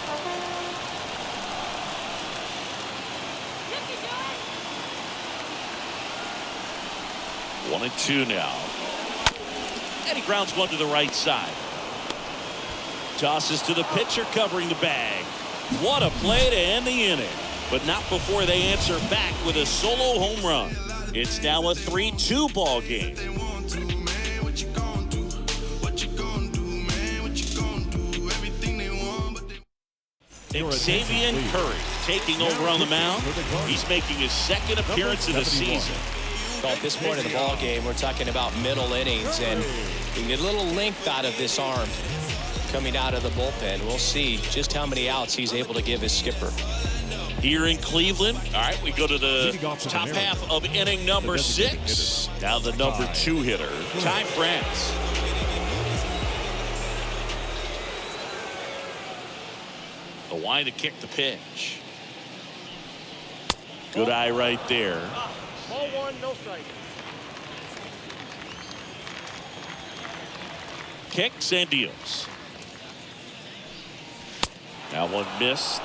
One and 2 now. And he grounds one to the right side. Tosses to the pitcher covering the bag. What a play to end the inning. But not before they answer back with a solo home run. It's now a 3-2 ball game. Xavier Curry taking over on the mound. He's making his second appearance of the season. Well, at this point in the ball game, we're talking about middle innings, and you can get a little length out of this arm coming out of the bullpen. We'll see just how many outs he's able to give his skipper. Here in Cleveland, all right, we go to the top half of inning number 6. Now the number 2 hitter, Ty France. The wide to kick the pitch. Good eye right there. Ball 1, no strike. Kicks and deals. That one missed.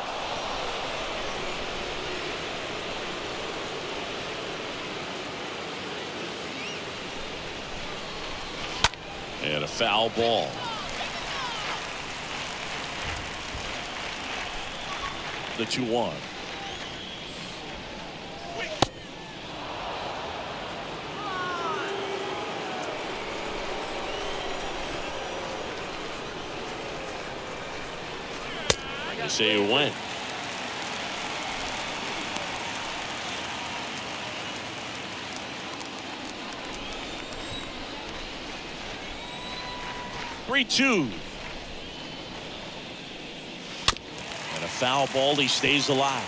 And a foul ball. The 2-1. They say it went. Three-two. And a foul ball. He stays alive.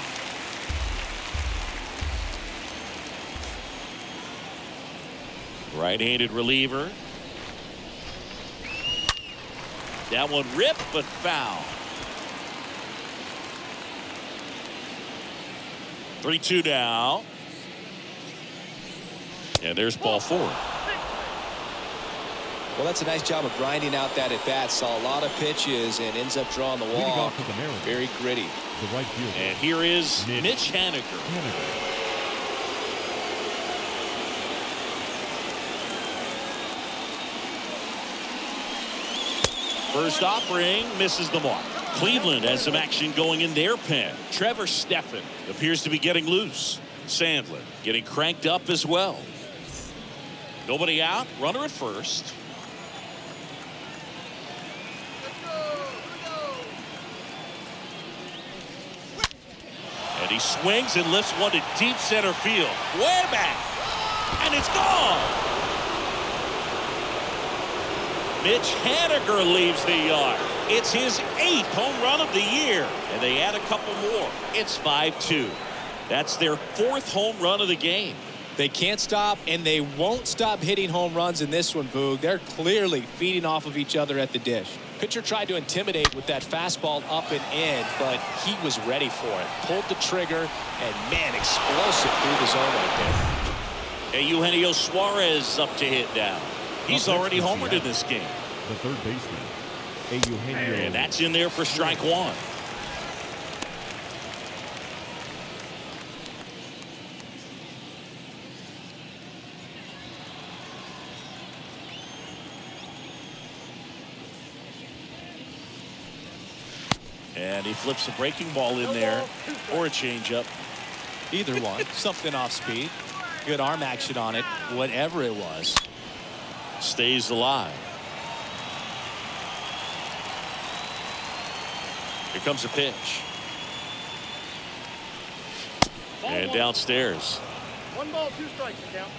Right-handed reliever. That one ripped, but foul. 3-2 now. And there's ball 4. Well, that's a nice job of grinding out that at bat. Saw a lot of pitches and ends up drawing the walk. Very gritty. And here is Mitch Haniger. First offering misses the mark. Cleveland has some action going in their pen. Trevor Stephan appears to be getting loose. Sandlin getting cranked up as well. Nobody out. Runner at first. And he swings and lifts one to deep center field. Way back. And it's gone. Mitch Haniger leaves the yard. It's his 8th home run of the year. And they add a couple more. It's 5-2. That's their 4th home run of the game. They can't stop, and they won't stop hitting home runs in this one, Boog. They're clearly feeding off of each other at the dish. Pitcher tried to intimidate with that fastball up and in, but he was ready for it. Pulled the trigger, and, man, explosive through the zone right there. Eugenio Suarez up to hit now. He's already homered in this game. The third baseman, Eugenio. And that's in there for strike 1. And he flips a breaking ball in there or a changeup. Either one. Something off speed. Good arm action on it. Whatever it was. Stays alive. Here comes a pitch. And downstairs. 1 ball, 2 strikes, count.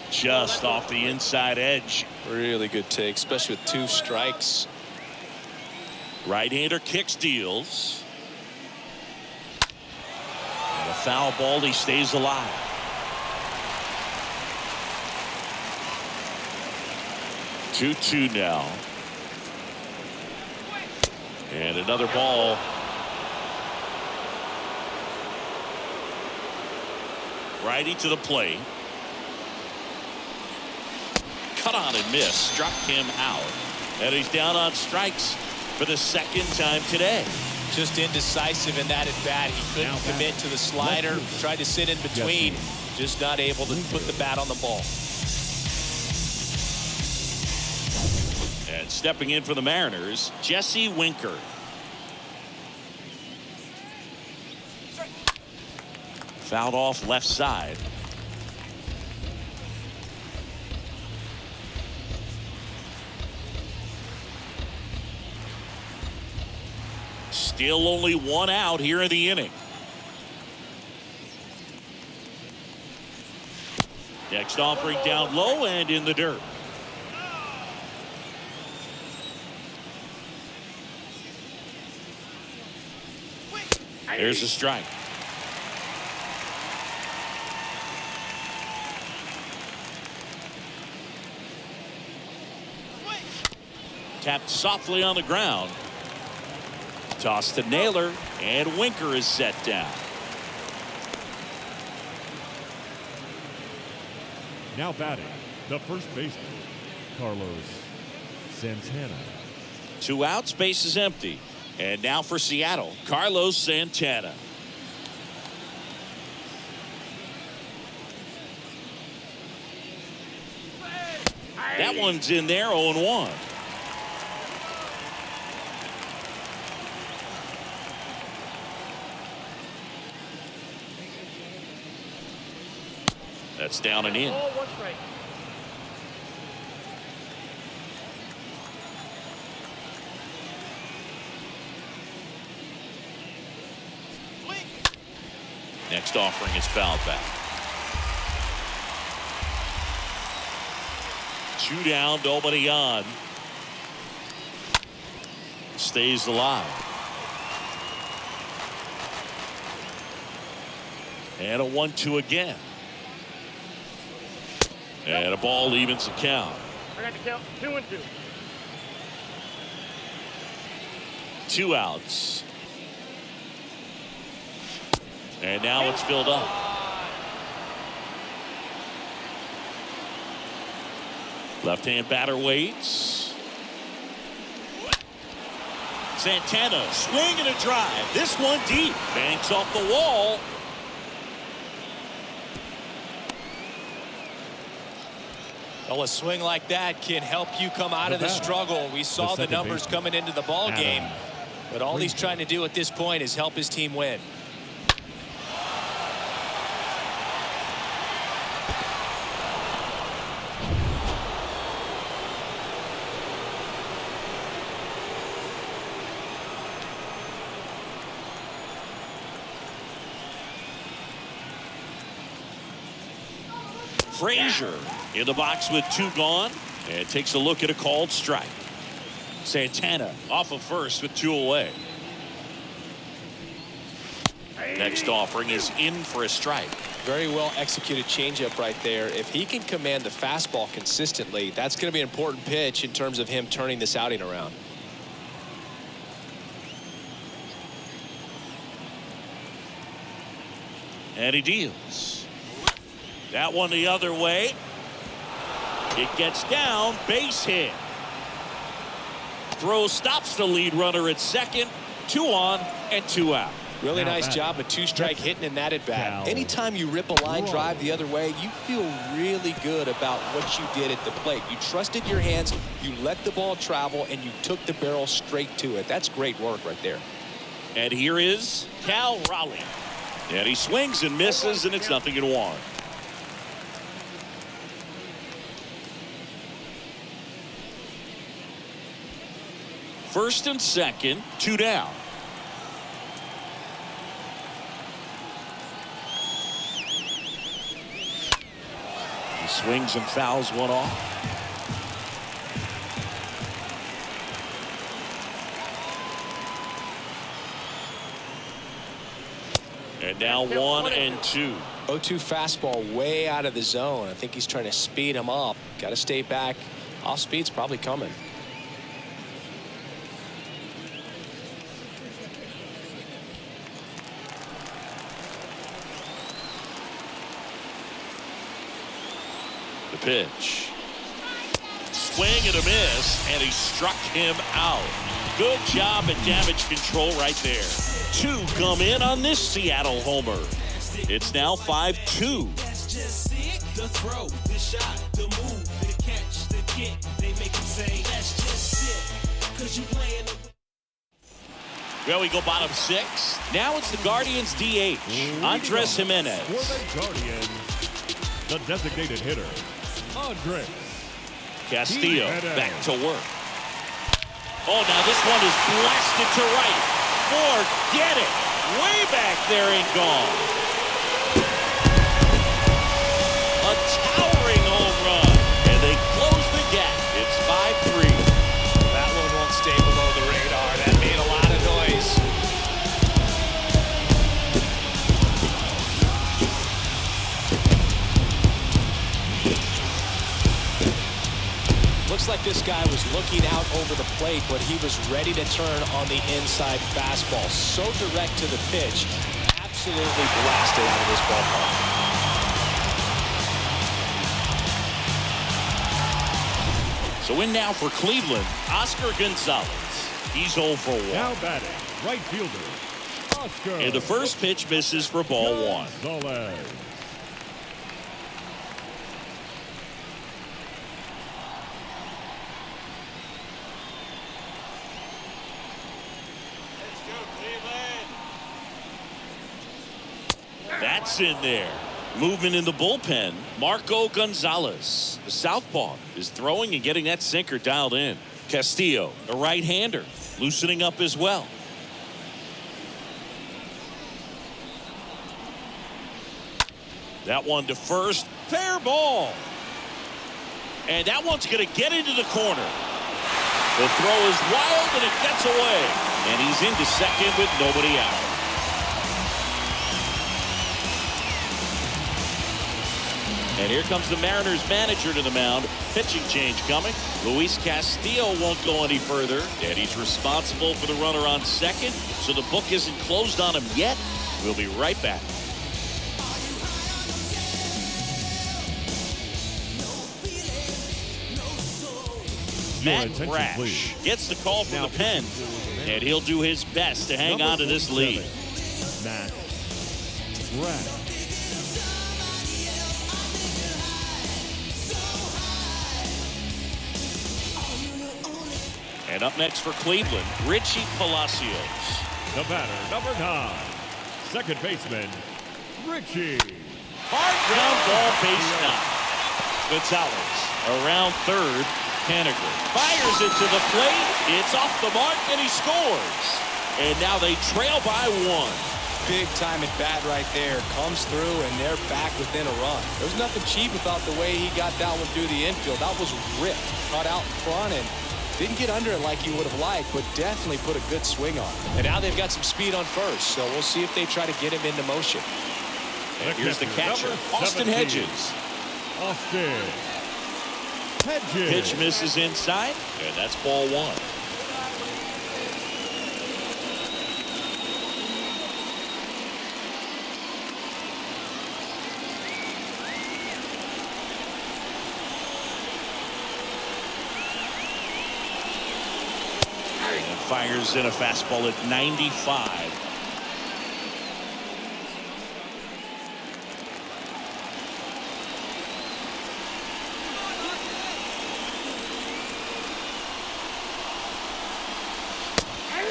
Just off the inside edge. Really good take, especially with 2 strikes. Right-hander kicks, deals. And a foul ball, he stays alive. Two now. And another ball. Righty to the plate. Cut on and miss. Struck him out. And he's down on strikes for the 2nd time today. Just indecisive in that at bat. He couldn't commit to the slider. Tried to sit in between. Just not able to put the bat on the ball. And stepping in for the Mariners, Jesse Winker. Fouled off left side. Still only 1 out here in the inning. Next offering down low and in the dirt. There's a strike. Tapped softly on the ground. Toss to Naylor, and Winker is set down. Now batting, the first baseman, Carlos Santana. 2 outs, base is empty. And now for Seattle, Carlos Santana. That one's in there, 0-1. That's down and in. Ball, 1 strike. Next offering is fouled back. 2 down, nobody on. Stays alive. And a 1-2 again. And a ball evens the count. I got the count. 2-2. 2 outs. And now it's filled up. Left-hand batter waits. Santana, swing and a drive. This one deep. Banks off the wall. Well, a swing like that can help you come out of the struggle. We saw the numbers coming into the ball game, but all he's trying to do at this point is help his team win. Frazier in the box with 2 gone and takes a look at a called strike. Santana off of first with 2 away. Next offering is in for a strike. Very well executed changeup right there. If he can command the fastball consistently, that's going to be an important pitch in terms of him turning this outing around. And he deals. That one the other way. It gets down, base hit. Throw stops the lead runner at second. 2 on and 2 out. Really Now nice batting. job, a two-strike hitting in that at bat. Foul. Anytime you rip a line drive the other way, you feel really good about what you did at the plate. You trusted your hands, you let the ball travel, and you took the barrel straight to it. That's great work right there. And here is Cal Raleigh. And he swings and misses, and it's 0-1. First and second, 2 down. He swings and fouls one off. And now 1-2. 0-2 fastball way out of the zone. I think he's trying to speed him up. Got to stay back. Off speed's probably coming. The pitch. Swing and a miss, and he struck him out. Good job at damage control right there. 2 come in on this Seattle homer. It's now 5-2. That's just it. The throw, the shot, the move, the catch, the kick. They make him say, that's just it. 'Cause you playing the... Well, we go bottom 6. Now it's the Guardians DH, Andres Jimenez. For the Guardians, the designated hitter, Andres Castillo Jimenez. back to work. Oh, now this one is blasted to right. Forget it. Way back there and gone. A towering home run. And they close the gap. It's 5-3. That one won't stay below the radar. That made a lot of noise. Looks like this guy was looking out over the plate, but he was ready to turn on the inside fastball. So direct to the pitch. Absolutely blasted out of this ballpark. So in now for Cleveland, Oscar Gonzalez. He's 0 for 1. Now batting, right fielder, Oscar. And the first pitch misses for ball 1. Gonzalez. That's in there. Movement in the bullpen. Marco Gonzalez, the southpaw, is throwing and getting that sinker dialed in. Castillo, the right-hander, loosening up as well. That one to first. Fair ball. And that one's going to get into the corner. The throw is wild and it gets away. And he's into second with nobody out. And here comes the Mariners manager to the mound. Pitching change coming. Luis Castillo won't go any further. And he's responsible for the runner on second. So the book isn't closed on him yet. We'll be right back. Matt Brash gets the call from the pen. And he'll do his best to hang on to this lead. Matt Brash. And up next for Cleveland, Richie Palacios. The batter, number 9, second baseman, Richie. Hard ground ball, base 9. Gonzalez around third. Haniger fires it to the plate. It's off the mark, and he scores. And now they trail by 1. Big time at bat right there. Comes through, and they're back within a run. There's nothing cheap about the way he got that one through the infield. That was ripped. Cut out in front and didn't get under it like you would have liked, but definitely put a good swing on it. And now they've got some speed on first, so we'll see if they try to get him into motion. And here's the catcher, number Austin 17. Hedges. Austin Hedges. Pitch misses inside, and that's ball 1. And fires in a fastball at 95.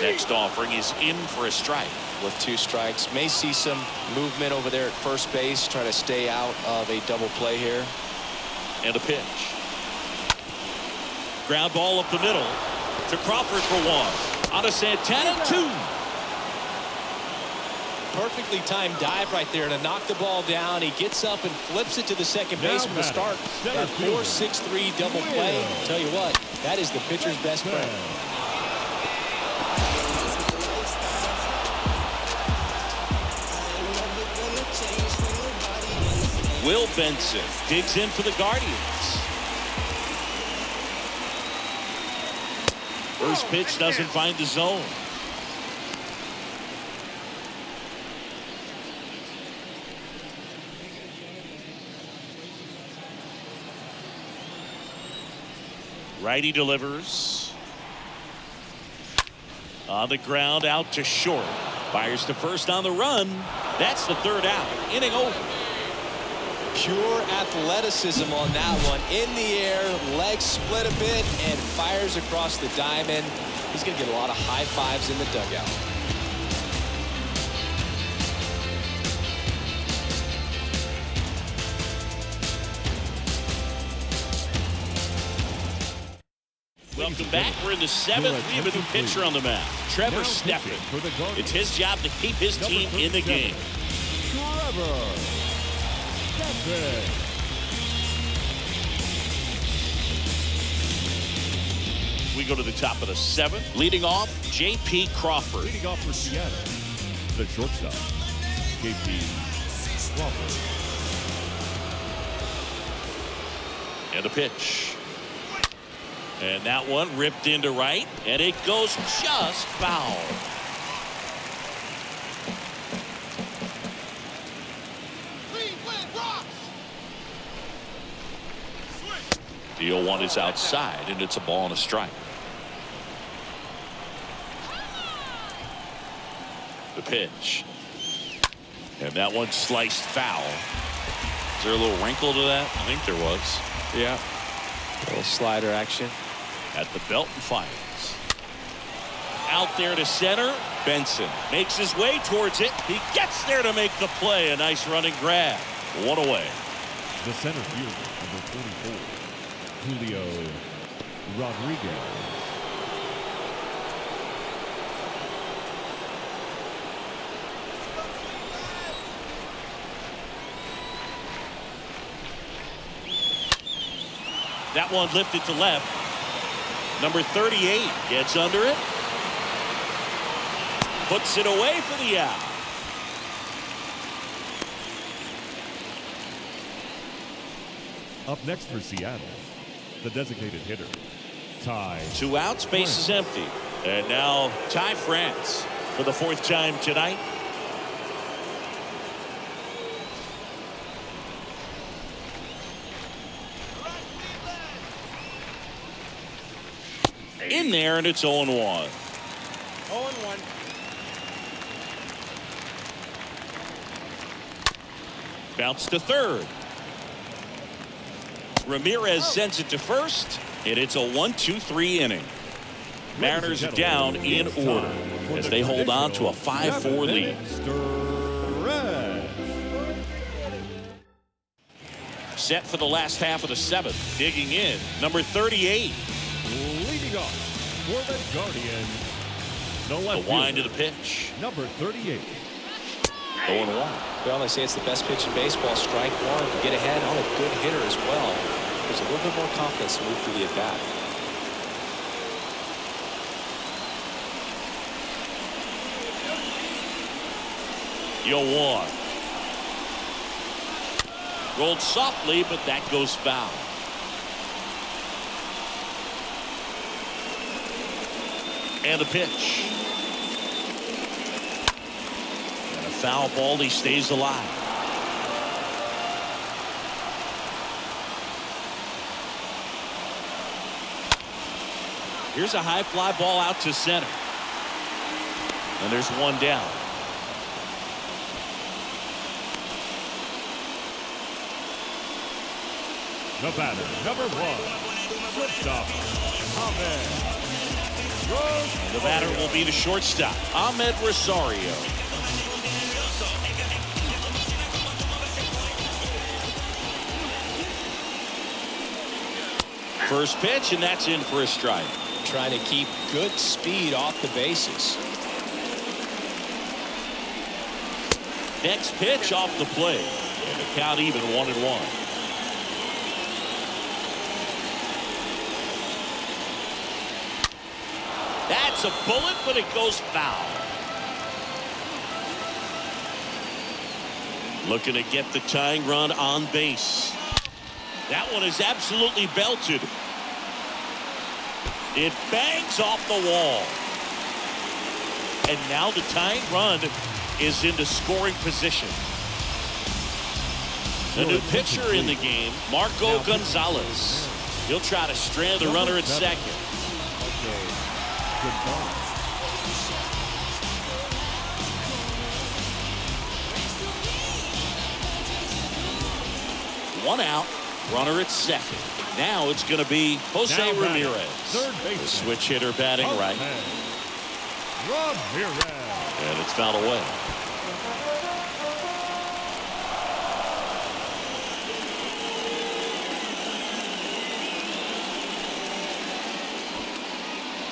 Next offering is in for a strike. With 2 strikes, may see some movement over there at first base, try to stay out of a double play here. And a pitch. Ground ball up the middle to Crawford for 1. On to Santana, 2. Perfectly timed dive right there to knock the ball down. He gets up and flips it to the second baseman to start that 4-6-3 double play. I'll tell you what, that is the pitcher's best friend. Will Benson digs in for the Guardians. First pitch doesn't find the zone. Righty delivers. On the ground, out to short. Fires to first on the run. That's the 3rd out. Inning over. Pure athleticism on that one. In the air, legs split a bit, and fires across the diamond. He's going to get a lot of high fives in the dugout. Welcome back. We're in the 7th. We have a new pitcher on the mound, Trevor Steffen. It's his job to keep his team in the game. Trevor Steffen. We go to the top of the 7th. Leading off, J.P. Crawford. Leading off for Seattle, the shortstop, J.P. Crawford. And a pitch. And that one ripped into right, and it goes just foul. The 0-1 is outside, and it's a ball and a strike. The pitch. And that one sliced foul. Is there a little wrinkle to that? I think there was. Yeah. A little slider action. At the belt and fires. Out there to center. Benson makes his way towards it. He gets there to make the play. A nice running grab. 1 away. The center fielder, number 44, Julio Rodriguez. That one lifted to left. Number 38 gets under it. Puts it away for the out. Up next for Seattle, the designated hitter, Ty. 2 outs, base is empty. And now Ty France for the 4th time tonight. In there, and it's 0-1. 0-1. Bounce to third. Ramirez sends it to first, and it's a 1-2-3 inning. Mariners are down in order as they hold on to a 5-4 lead. Set for the last half of the 7th. Digging in, number 38. Leading off for the Guardians, the left The wind fielder, of the pitch. number 38. 0-1. Well, they say it's the best pitch in baseball. Strike one to get ahead on a good hitter as well. There's a little bit more confidence to move through the at-bat. Yo-1. Rolled softly, but that goes foul. And a pitch. And a foul ball. He stays alive. Here's a high fly ball out to center. And there's one down. The batter, number 1, shortstop, Ahmed. And the batter will be the shortstop, Ahmed Rosario. First pitch, and that's in for a strike. Trying to keep good speed off the bases. Next pitch off the plate. And the count even 1-1. That's a bullet, but it goes foul. Looking to get the tying run on base. That one is absolutely belted. It bangs off the wall. And now the tying run is into scoring position. The new pitcher in the game, Marco Gonzalez. He'll try to strand the runner at second. One out, runner at second. Now it's going to be Jose Ramirez. Third base. The switch hitter batting right. Ramirez. And it's fouled away.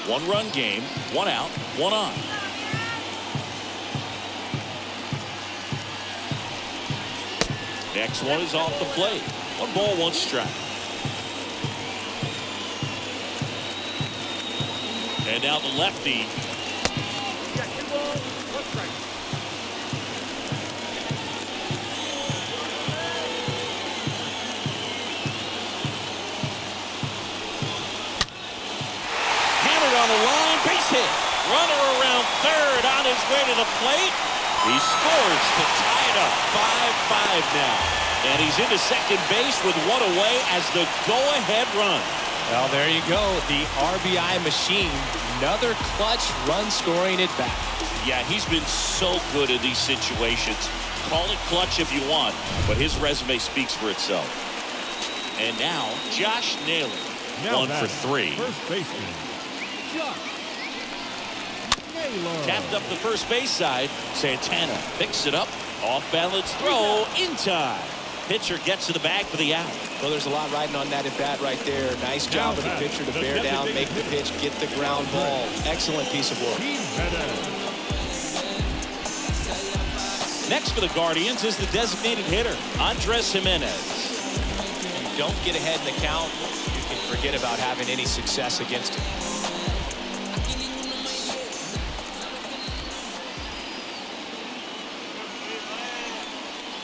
One-run game, one out, one on. Next one is off the plate. 1 ball, 1 strike. And now the lefty. Got 2 balls, 1 strike. Hammered on the line, base hit. Runner around third on his way to the plate. He scores to tie it up. 5-5 now. And he's into second base with 1 away as the go-ahead run. Well, there you go. The RBI machine. Another clutch run scoring at bat. Yeah, he's been so good in these situations. Call it clutch if you want, but his resume speaks for itself. And now, Josh Naylor. Now 1 for 3. First baseman, Josh Naylor. Tapped up the first base side. Santana picks it up. Off balance throw in time. Pitcher gets to the bag for the out. Well, there's a lot riding on that at bat right there. Nice job of the pitcher to bear down, make the pitch, get the ground ball. Excellent piece of work. Next for the Guardians is the designated hitter, Andres Jimenez. If you don't get ahead in the count, you can forget about having any success against him.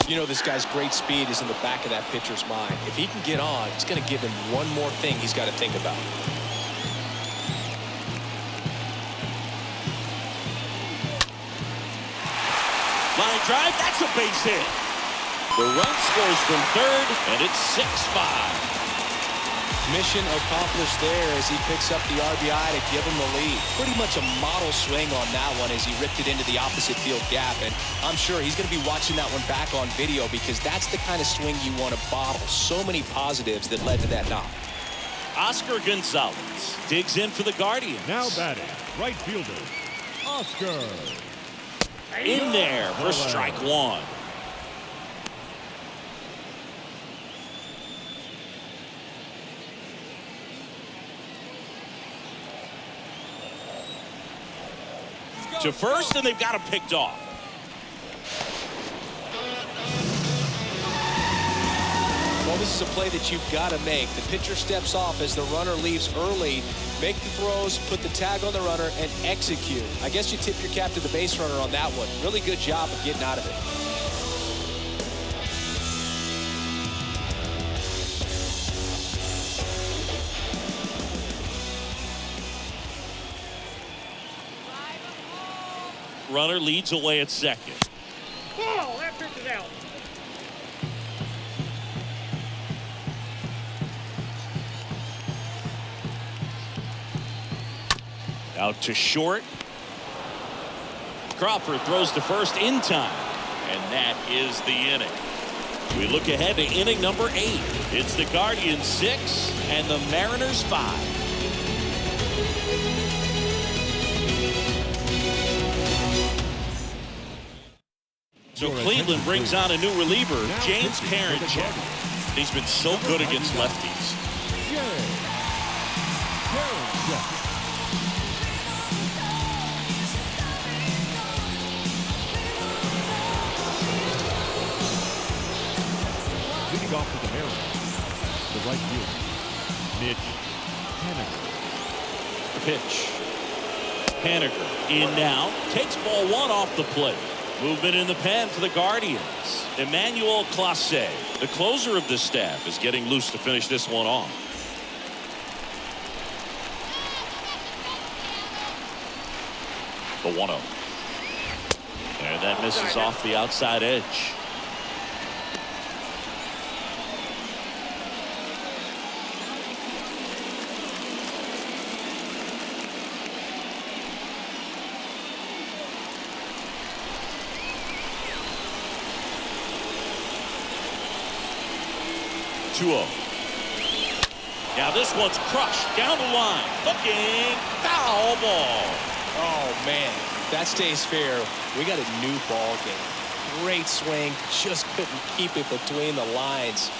You know, this guy's great speed is in the back of that pitcher's mind. If he can get on, it's going to give him one more thing he's got to think about. Line drive, that's a base hit. The run scores from third, and it's 6-5. Mission accomplished there as he picks up the RBI to give him the lead. Pretty much a model swing on that one as he ripped it into the opposite field gap. And I'm sure he's going to be watching that one back on video because that's the kind of swing you want to bottle. So many positives that led to that knock. Oscar Gonzalez digs in for the Guardians. Now batting, right fielder, Oscar. In there for strike 1. To first, and they've got him picked off. Well, this is a play that you've got to make. The pitcher steps off as the runner leaves early. Make the throws, put the tag on the runner, and execute. I guess you tip your cap to the base runner on that one. Really good job of getting out of it. Runner leads away at second. Ball, that pitch is out. Out to short. Crawford throws to first in time. And that is the inning. We look ahead to inning number 8. It's the Guardians 6 and the Mariners 5. So Cleveland brings on a new reliever, James Karinchak. He's been so good against lefties. Leading off for the Mariners, the right fielder, Mitch Haniger. The pitch. Haniger in now. Takes ball one off the plate. Movement in the pen for the Guardians. Emmanuel Clase, the closer of the staff, is getting loose to finish this one off. The 1-0. And that misses off the outside edge. Now this one's crushed down the line. Looking, foul ball. Oh, man, that stays fair. We got a new ball game. Great swing. Just couldn't keep it between the lines.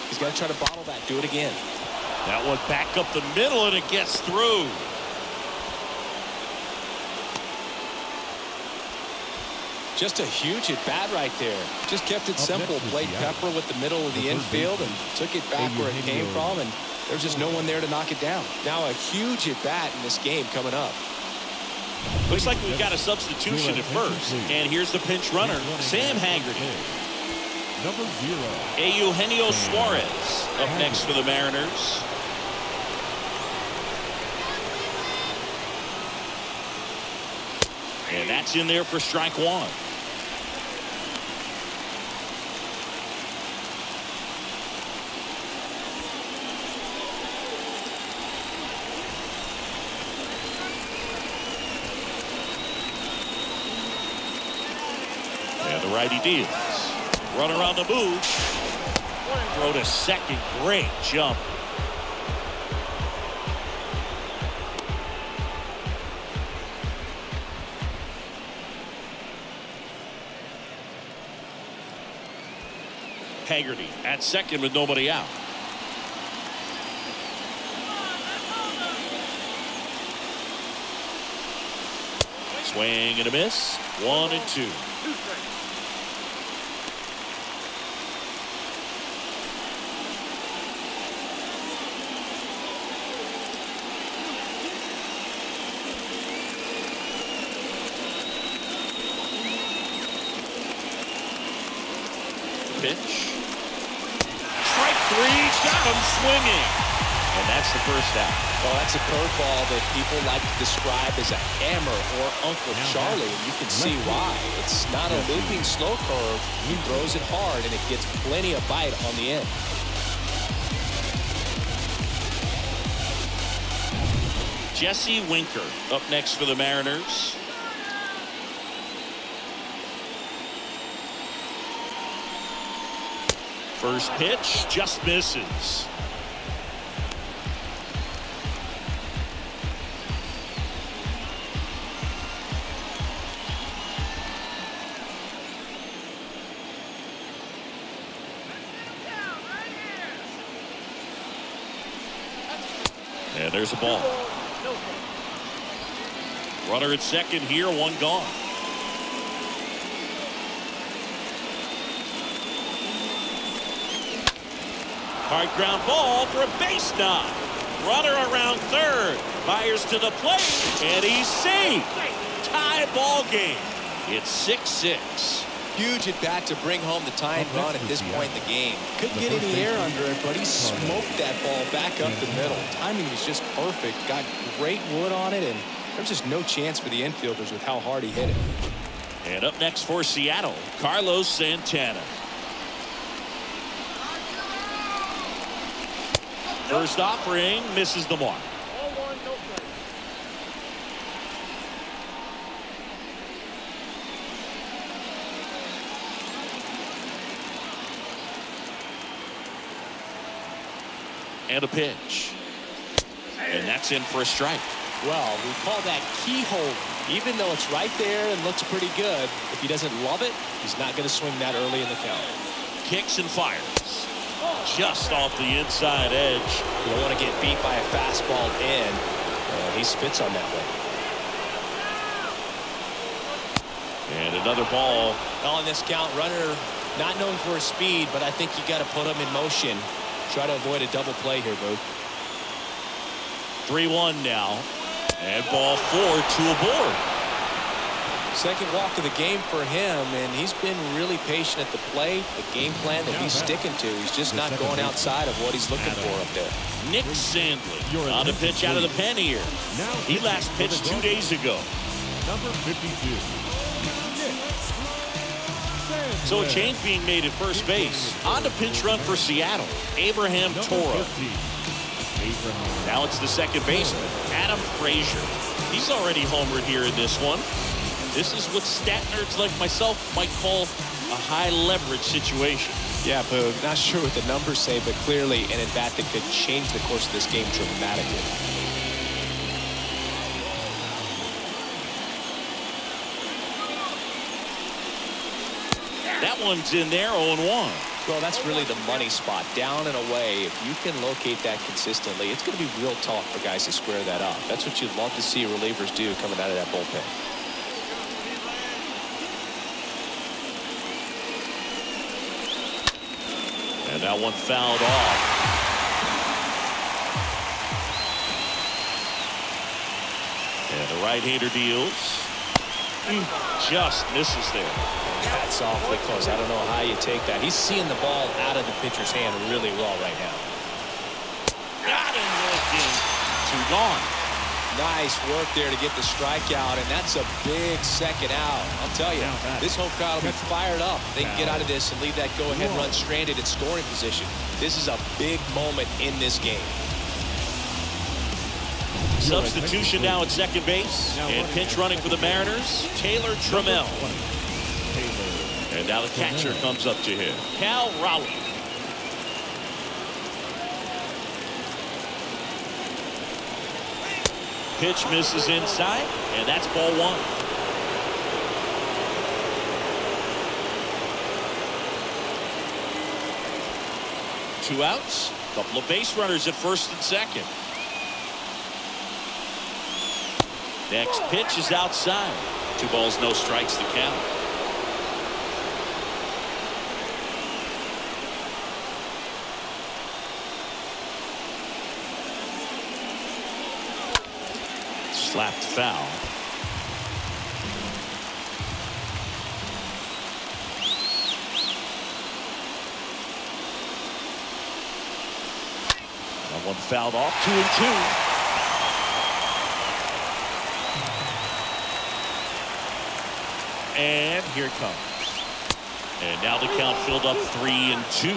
He's got to try to bottle that. Do it again. That one back up the middle, and it gets through. Just a huge at bat right there. Just kept it simple. Played pepper with the middle of the infield and took it back where it came from, and there's just no one there to knock it down. Now a huge at bat in this game coming up. Looks like we've got a substitution at first, and here's the pinch runner, Sam Haggerty. Number 0. Eugenio Suarez up next for the Mariners. And that's in there for strike one. And the righty deals. Runner on the move. Throw to second. Great jump. Haggerty at second with nobody out. Swing and a miss. 1-2. Pitch. Got him swinging. And that's the first out. Well, that's a curveball that people like to describe as a hammer or Uncle Charlie, and you can see why. It's not a looping slow curve. He throws it hard, and it gets plenty of bite on the end. Jesse Winker up next for the Mariners. First pitch just misses. And there's a ball. Runner at second here, one gone. Hard ground ball for a base knock. Runner around third. Myers to the plate, and he's safe. Tie ball game. It's 6-6. Huge at bat to bring home the tying run at this point in the game. Couldn't get any air under it, but he smoked that ball back up the middle. Timing was just perfect. Got great wood on it, and there's just no chance for the infielders with how hard he hit it. And up next for Seattle, Carlos Santana. First offering misses the mark. And a pitch. And that's in for a strike. Well, we call that keyhole Even though it's right there and looks pretty good, if he doesn't love it, he's not going to swing that early in the count. Kicks and fires. Just off the inside edge. You don't want to get beat by a fastball in. He spits on that one. And another ball. On this count, runner not known for his speed, but I think you got to put him in motion. Try to avoid a double play here, Boo. 3-1 now. And ball 4, 2 aboard. Second walk of the game for him, and he's been really patient at the plate. The game plan that he's sticking to, he's just not going outside of what he's looking for up there. Nick Sandlin on a pitch out of the pen here. He last pitched 2 days ago. Number 52. So a change being made at first base. On the pinch run for Seattle, Abraham Toro. Now it's the second baseman, Adam Frazier. He's already homered here in this one. This is what stat nerds like myself might call a high leverage situation. Yeah, Boo. Not sure what the numbers say, but clearly an at-bat that could change the course of this game dramatically. That one's in there, 0-1. Well, that's really the money spot, down and away. If you can locate that consistently, it's going to be real tough for guys to square that up. That's what you'd love to see relievers do coming out of that bullpen. And that one fouled off. And the right-hander deals. Just misses there. That's awfully close. I don't know how you take that. He's seeing the ball out of the pitcher's hand really well right now. Got him looking. 2 gone. Nice work there to get the strikeout, and that's a big second out. I'll tell you, this home crowd will be fired up. They can get out of this and leave that go-ahead run stranded in scoring position. This is a big moment in this game. Substitution now at second base. And pinch running for the Mariners, Taylor Trammell. And now the catcher comes up to him, Cal Raleigh. Pitch misses inside, and that's ball 1. Two outs, a couple of base runners at first and second. Next pitch is outside. 2 balls, no strikes, the count. Slapped foul. That one fouled off. 2-2. And here it comes. And now the count filled up 3-2.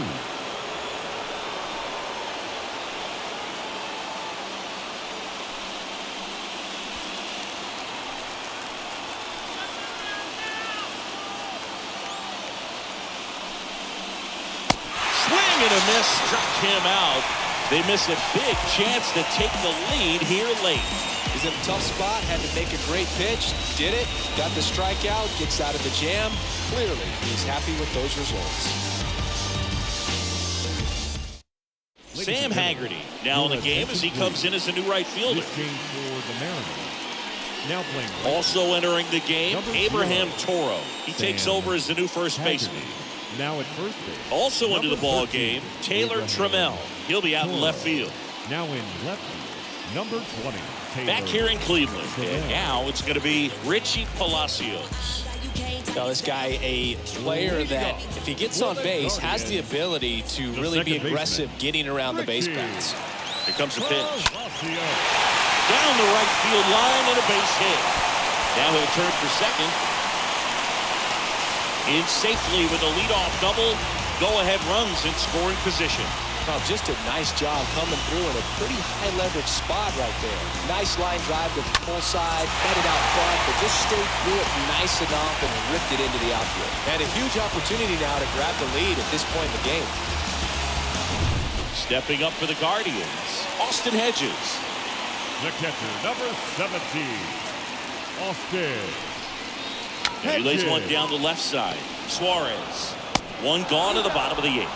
Swing and a miss, struck him out. They miss a big chance to take the lead here late. He's in a tough spot, had to make a great pitch, did it, got the strikeout, gets out of the jam. Clearly, he's happy with those results. Sam Haggerty now in the game as he comes in as a new right fielder. Also entering the game, Abraham Toro. He takes over as the new first baseman. Now at first base. Also into the ball game, Taylor Trammell. He'll be out in left field. Now in left field, number 20. Back here in Cleveland, and now it's going to be Richie Palacios. Now this guy, a player that, if he gets on base, has the ability to really be aggressive getting around the base paths. Here comes the pitch. Down the right field line and a base hit. Now he'll turn for second. In safely with a leadoff double. Go-ahead runs in scoring position. Oh, just a nice job coming through in a pretty high leverage spot right there. Nice line drive to the full side, cut it out front, but just stayed through it nice enough and ripped it into the outfield. And a huge opportunity now to grab the lead at this point in the game. Stepping up for the Guardians, Austin Hedges. The catcher, number 17. Austin. And he lays one down the left side. Suarez. One gone to the bottom of the 8th.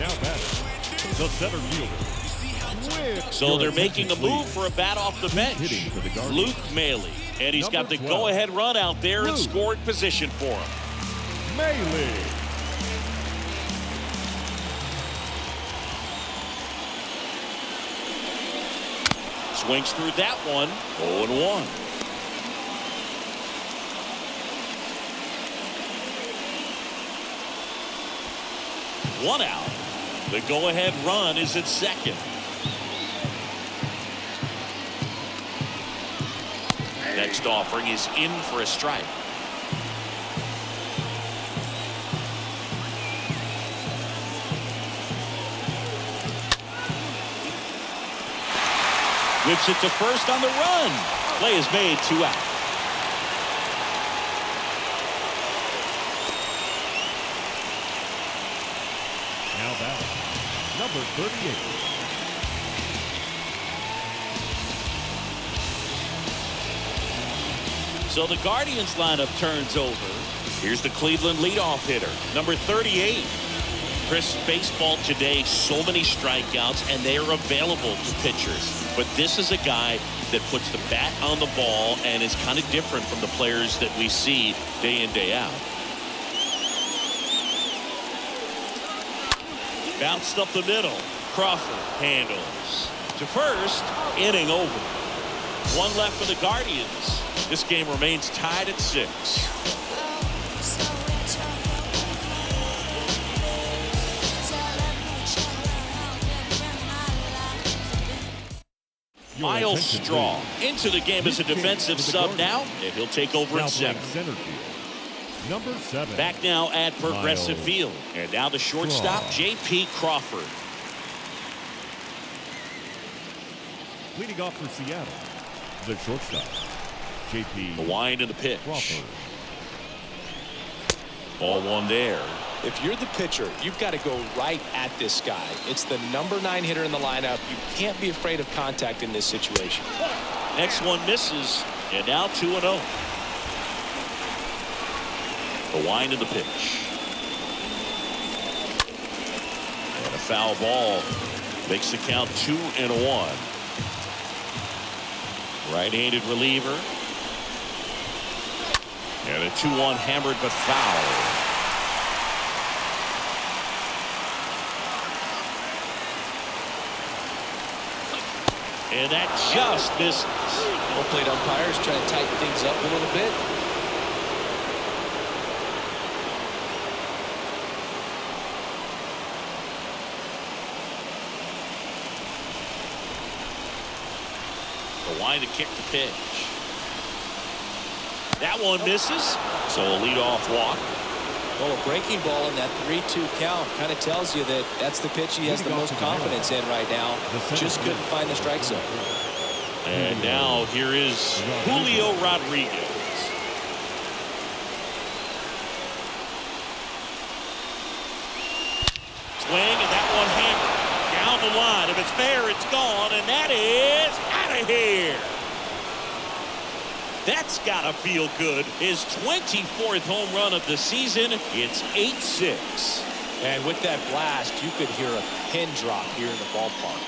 Now batting, the center fielder. So they're making a move for a bat off the bench. Luke Maile. And he's got the go-ahead run out there in scoring position for him. Maile. Swings through that one. 0-1. One out. The go-ahead run is at second. Next offering is in for a strike. Whips it to first on the run. Play is made, 2 out. Now batting, number 38. So the Guardians lineup turns over. Here's the Cleveland leadoff hitter, number 38. Chris, baseball today, so many strikeouts, and they are available to pitchers. But this is a guy that puts the bat on the ball and is kind of different from the players that we see day in, day out. Bounced up the middle. Crawford handles to first. Inning over. One left for the Guardians. This game remains tied at 6. Miles Straw into the game as a defensive sub now, and he'll take over at center. Number 7. Back now at Progressive Field. And now the shortstop, J.P. Crawford. Leading off for Seattle, the shortstop, J.P. The wind and the pitch. Crawford. Ball one there. If you're the pitcher, you've got to go right at this guy. It's the number 9 hitter in the lineup. You can't be afraid of contact in this situation. Next one misses, and now 2-0. The wind and the pitch. And a foul ball makes the count 2-1. Right-handed reliever. And a 2-1 hammered but foul. And that just misses. Well played umpires trying to tighten things up a little bit. The wind to kick the pitch. That one misses. So a leadoff walk. Well, a breaking ball in that 3-2 count kind of tells you that that's the pitch he has the most confidence in right now. Just couldn't find the strike zone. And now here is Julio Rodriguez. Swing, and that one hammered down the line. If it's fair, it's gone, and that is out of here. That's got to feel good. His 24th home run of the season. It's 8-6. And with that blast, you could hear a pin drop here in the ballpark.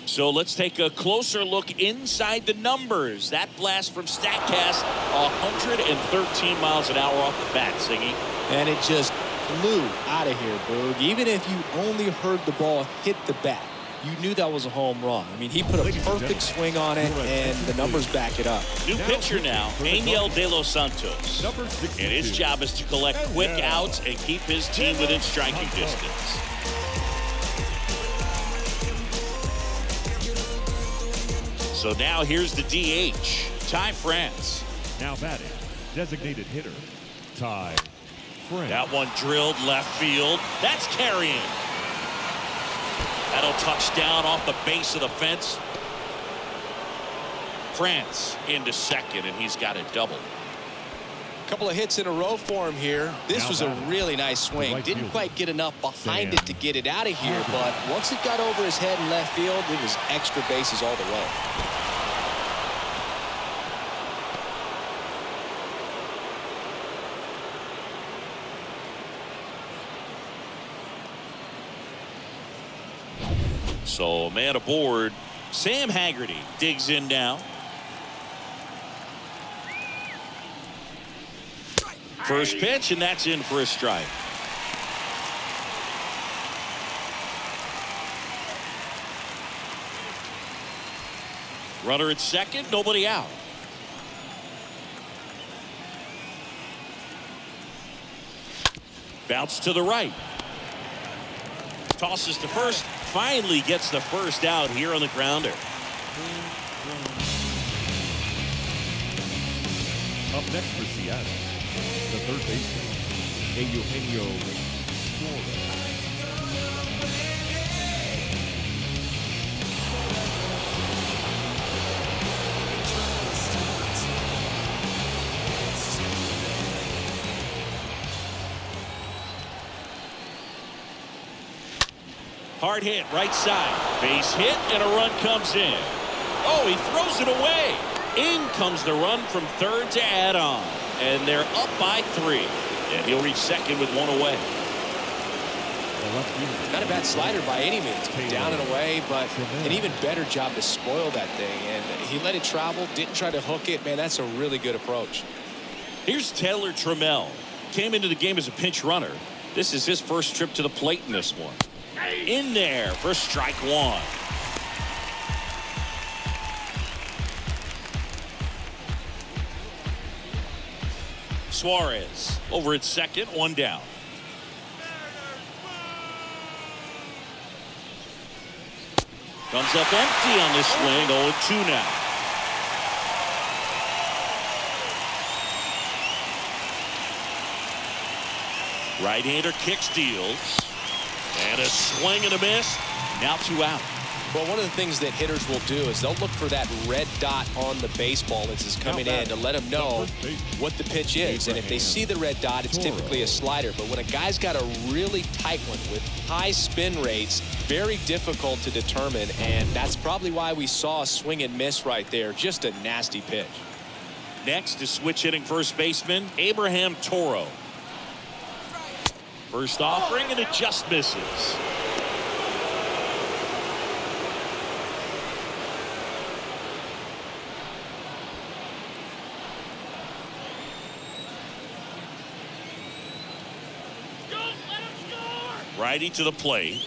So let's take a closer look inside the numbers. That blast from StatCast, 113 miles an hour off the bat, Siggy. And it just flew out of here, Boog. Even if you only heard the ball hit the bat, you knew that was a home run. I mean, he put a perfect swing on it, and the numbers back it up. New pitcher now, Angel De Los Santos. And his job is to collect quick outs and keep his team within striking distance. So now here's the DH, Ty France. Now batting, designated hitter, Ty France. That one drilled left field. That's carrying. That'll touch down off the base of the fence. France into second, and he's got a double. Couple of hits in a row for him here. This was a really nice swing. Didn't quite get enough behind it to get it out of here, but once it got over his head in left field, it was extra bases all the way. So man aboard. Sam Haggerty digs in now. First pitch, and that's in for a strike. Runner at second, nobody out. Bounce to the right. Tosses to first. Finally gets the first out here on the grounder. Up next for Seattle, the third baseman, Eugenio Suarez. Hard hit, right side. Base hit, and a run comes in. Oh, he throws it away. In comes the run from third to add on. And they're up by 3. And he'll reach second with one away. Not a bad slider by any means. Down and away, but an even better job to spoil that thing. And he let it travel, didn't try to hook it. Man, that's a really good approach. Here's Taylor Trammell. Came into the game as a pinch runner. This is his first trip to the plate in this one. In there for strike one. Suarez over at second, one down. Comes up empty on this swing, 0-2 now. Right-hander kick steals. And a swing and a miss. Now 2 out. Well, one of the things that hitters will do is they'll look for that red dot on the baseball as it's coming in to let them know what the pitch is. And if they see the red dot, it's typically a slider. But when a guy's got a really tight one with high spin rates, very difficult to determine. And that's probably why we saw a swing and miss right there. Just a nasty pitch. Next is switch hitting first baseman Abraham Toro. First offering, and it just misses. Righty to the plate.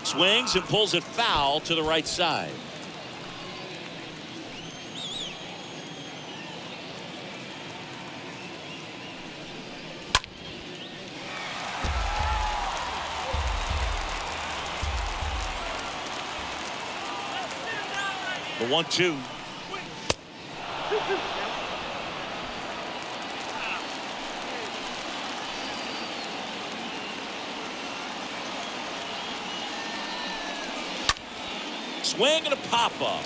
Swings and pulls it foul to the right side. The 1-2. Swing and a pop-up.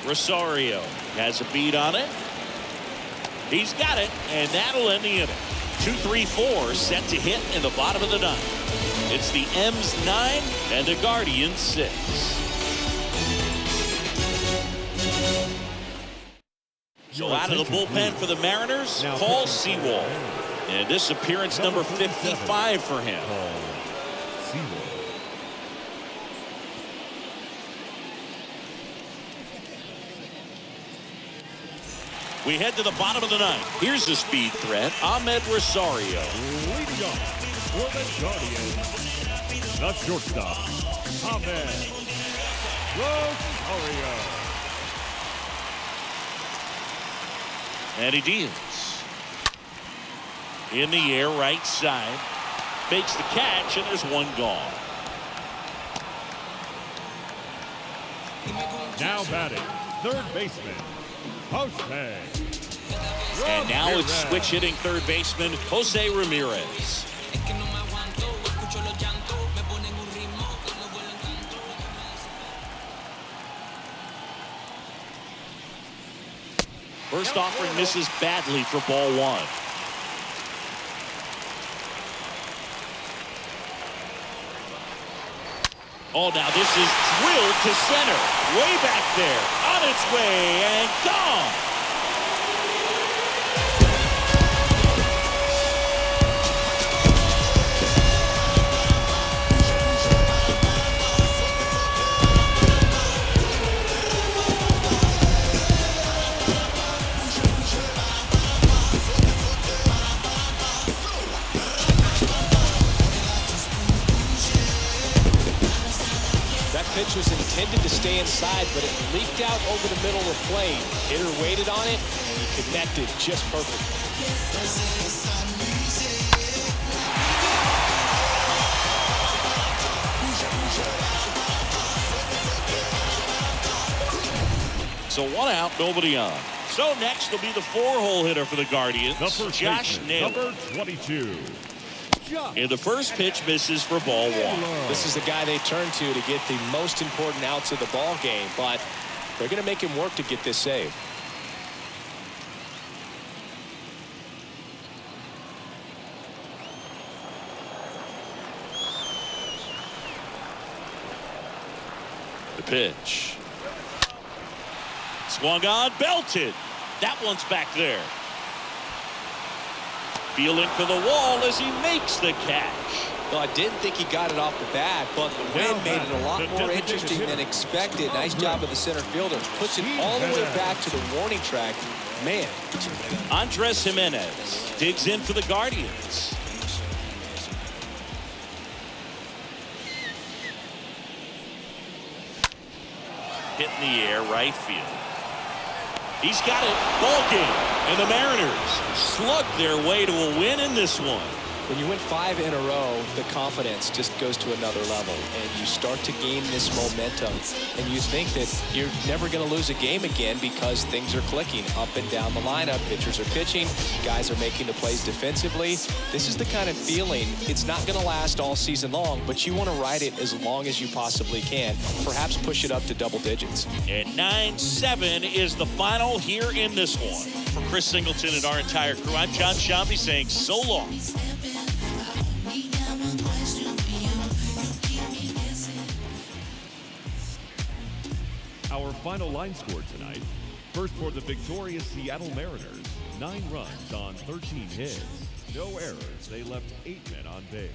Rosario has a beat on it. He's got it, and that'll end the inning. 2-3-4 set to hit in the bottom of the 9th. It's the M's 9 and the Guardians 6. So out of the bullpen for the Mariners, Paul Sewald. And this appearance number 55 for him. We head to the bottom of the 9th. Here's the speed threat, Ahmed Rosario. Leading up for the Guardians, the shortstop, Ahmed Rosario. And he deals. In the air, right side. Makes the catch, and there's one gone. Now batting, third baseman, Jose. And now it's switch hitting third baseman Jose Ramirez. First offering misses badly for ball one. Oh, now this is drilled to center. Way back there. On its way and gone. Pitch was intended to stay inside, but it leaked out over the middle of the plate. Hitter waited on it, and he connected just perfect. So one out, nobody on. So next will be the four-hole hitter for the Guardians, Josh Naylor. Number 22. And the first pitch misses for ball one. This is the guy they turn to get the most important outs of the ball game, but they're going to make him work to get this save. The pitch. Swung on, belted. That one's back there. Feeling for the wall as he makes the catch. Well, I didn't think he got it off the bat, but the wind made it a lot more interesting than expected. Nice job of the center fielder. Puts it all the way back to the warning track. Man. Andres Jimenez digs in for the Guardians. Hit in the air, right field. He's got it. Ball game. And the Mariners slug their way to a win in this one. When you win 5 in a row, the confidence just goes to another level, and you start to gain this momentum, and you think that you're never going to lose a game again because things are clicking up and down the lineup. Pitchers are pitching, guys are making the plays defensively. This is the kind of feeling, it's not going to last all season long, but you want to ride it as long as you possibly can, perhaps push it up to double digits. And 9-7 is the final here in this one. For Chris Singleton and our entire crew, I'm John Shambi saying so long. Our final line score tonight. First for the victorious Seattle Mariners, 9 runs on 13 hits. No errors. They left 8 men on base.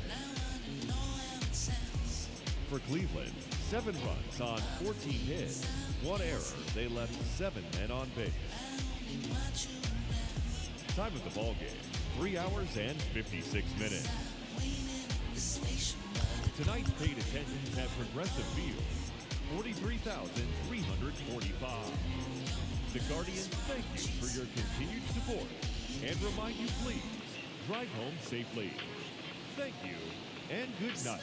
For Cleveland, 7 runs on 14 hits. 1 error. They left 7 men on base. Time of the ball game, 3 hours and 56 minutes. Tonight's paid attendance at Progressive Field, 43,345. The Guardians thank you for your continued support and remind you, please drive home safely. Thank you and good night.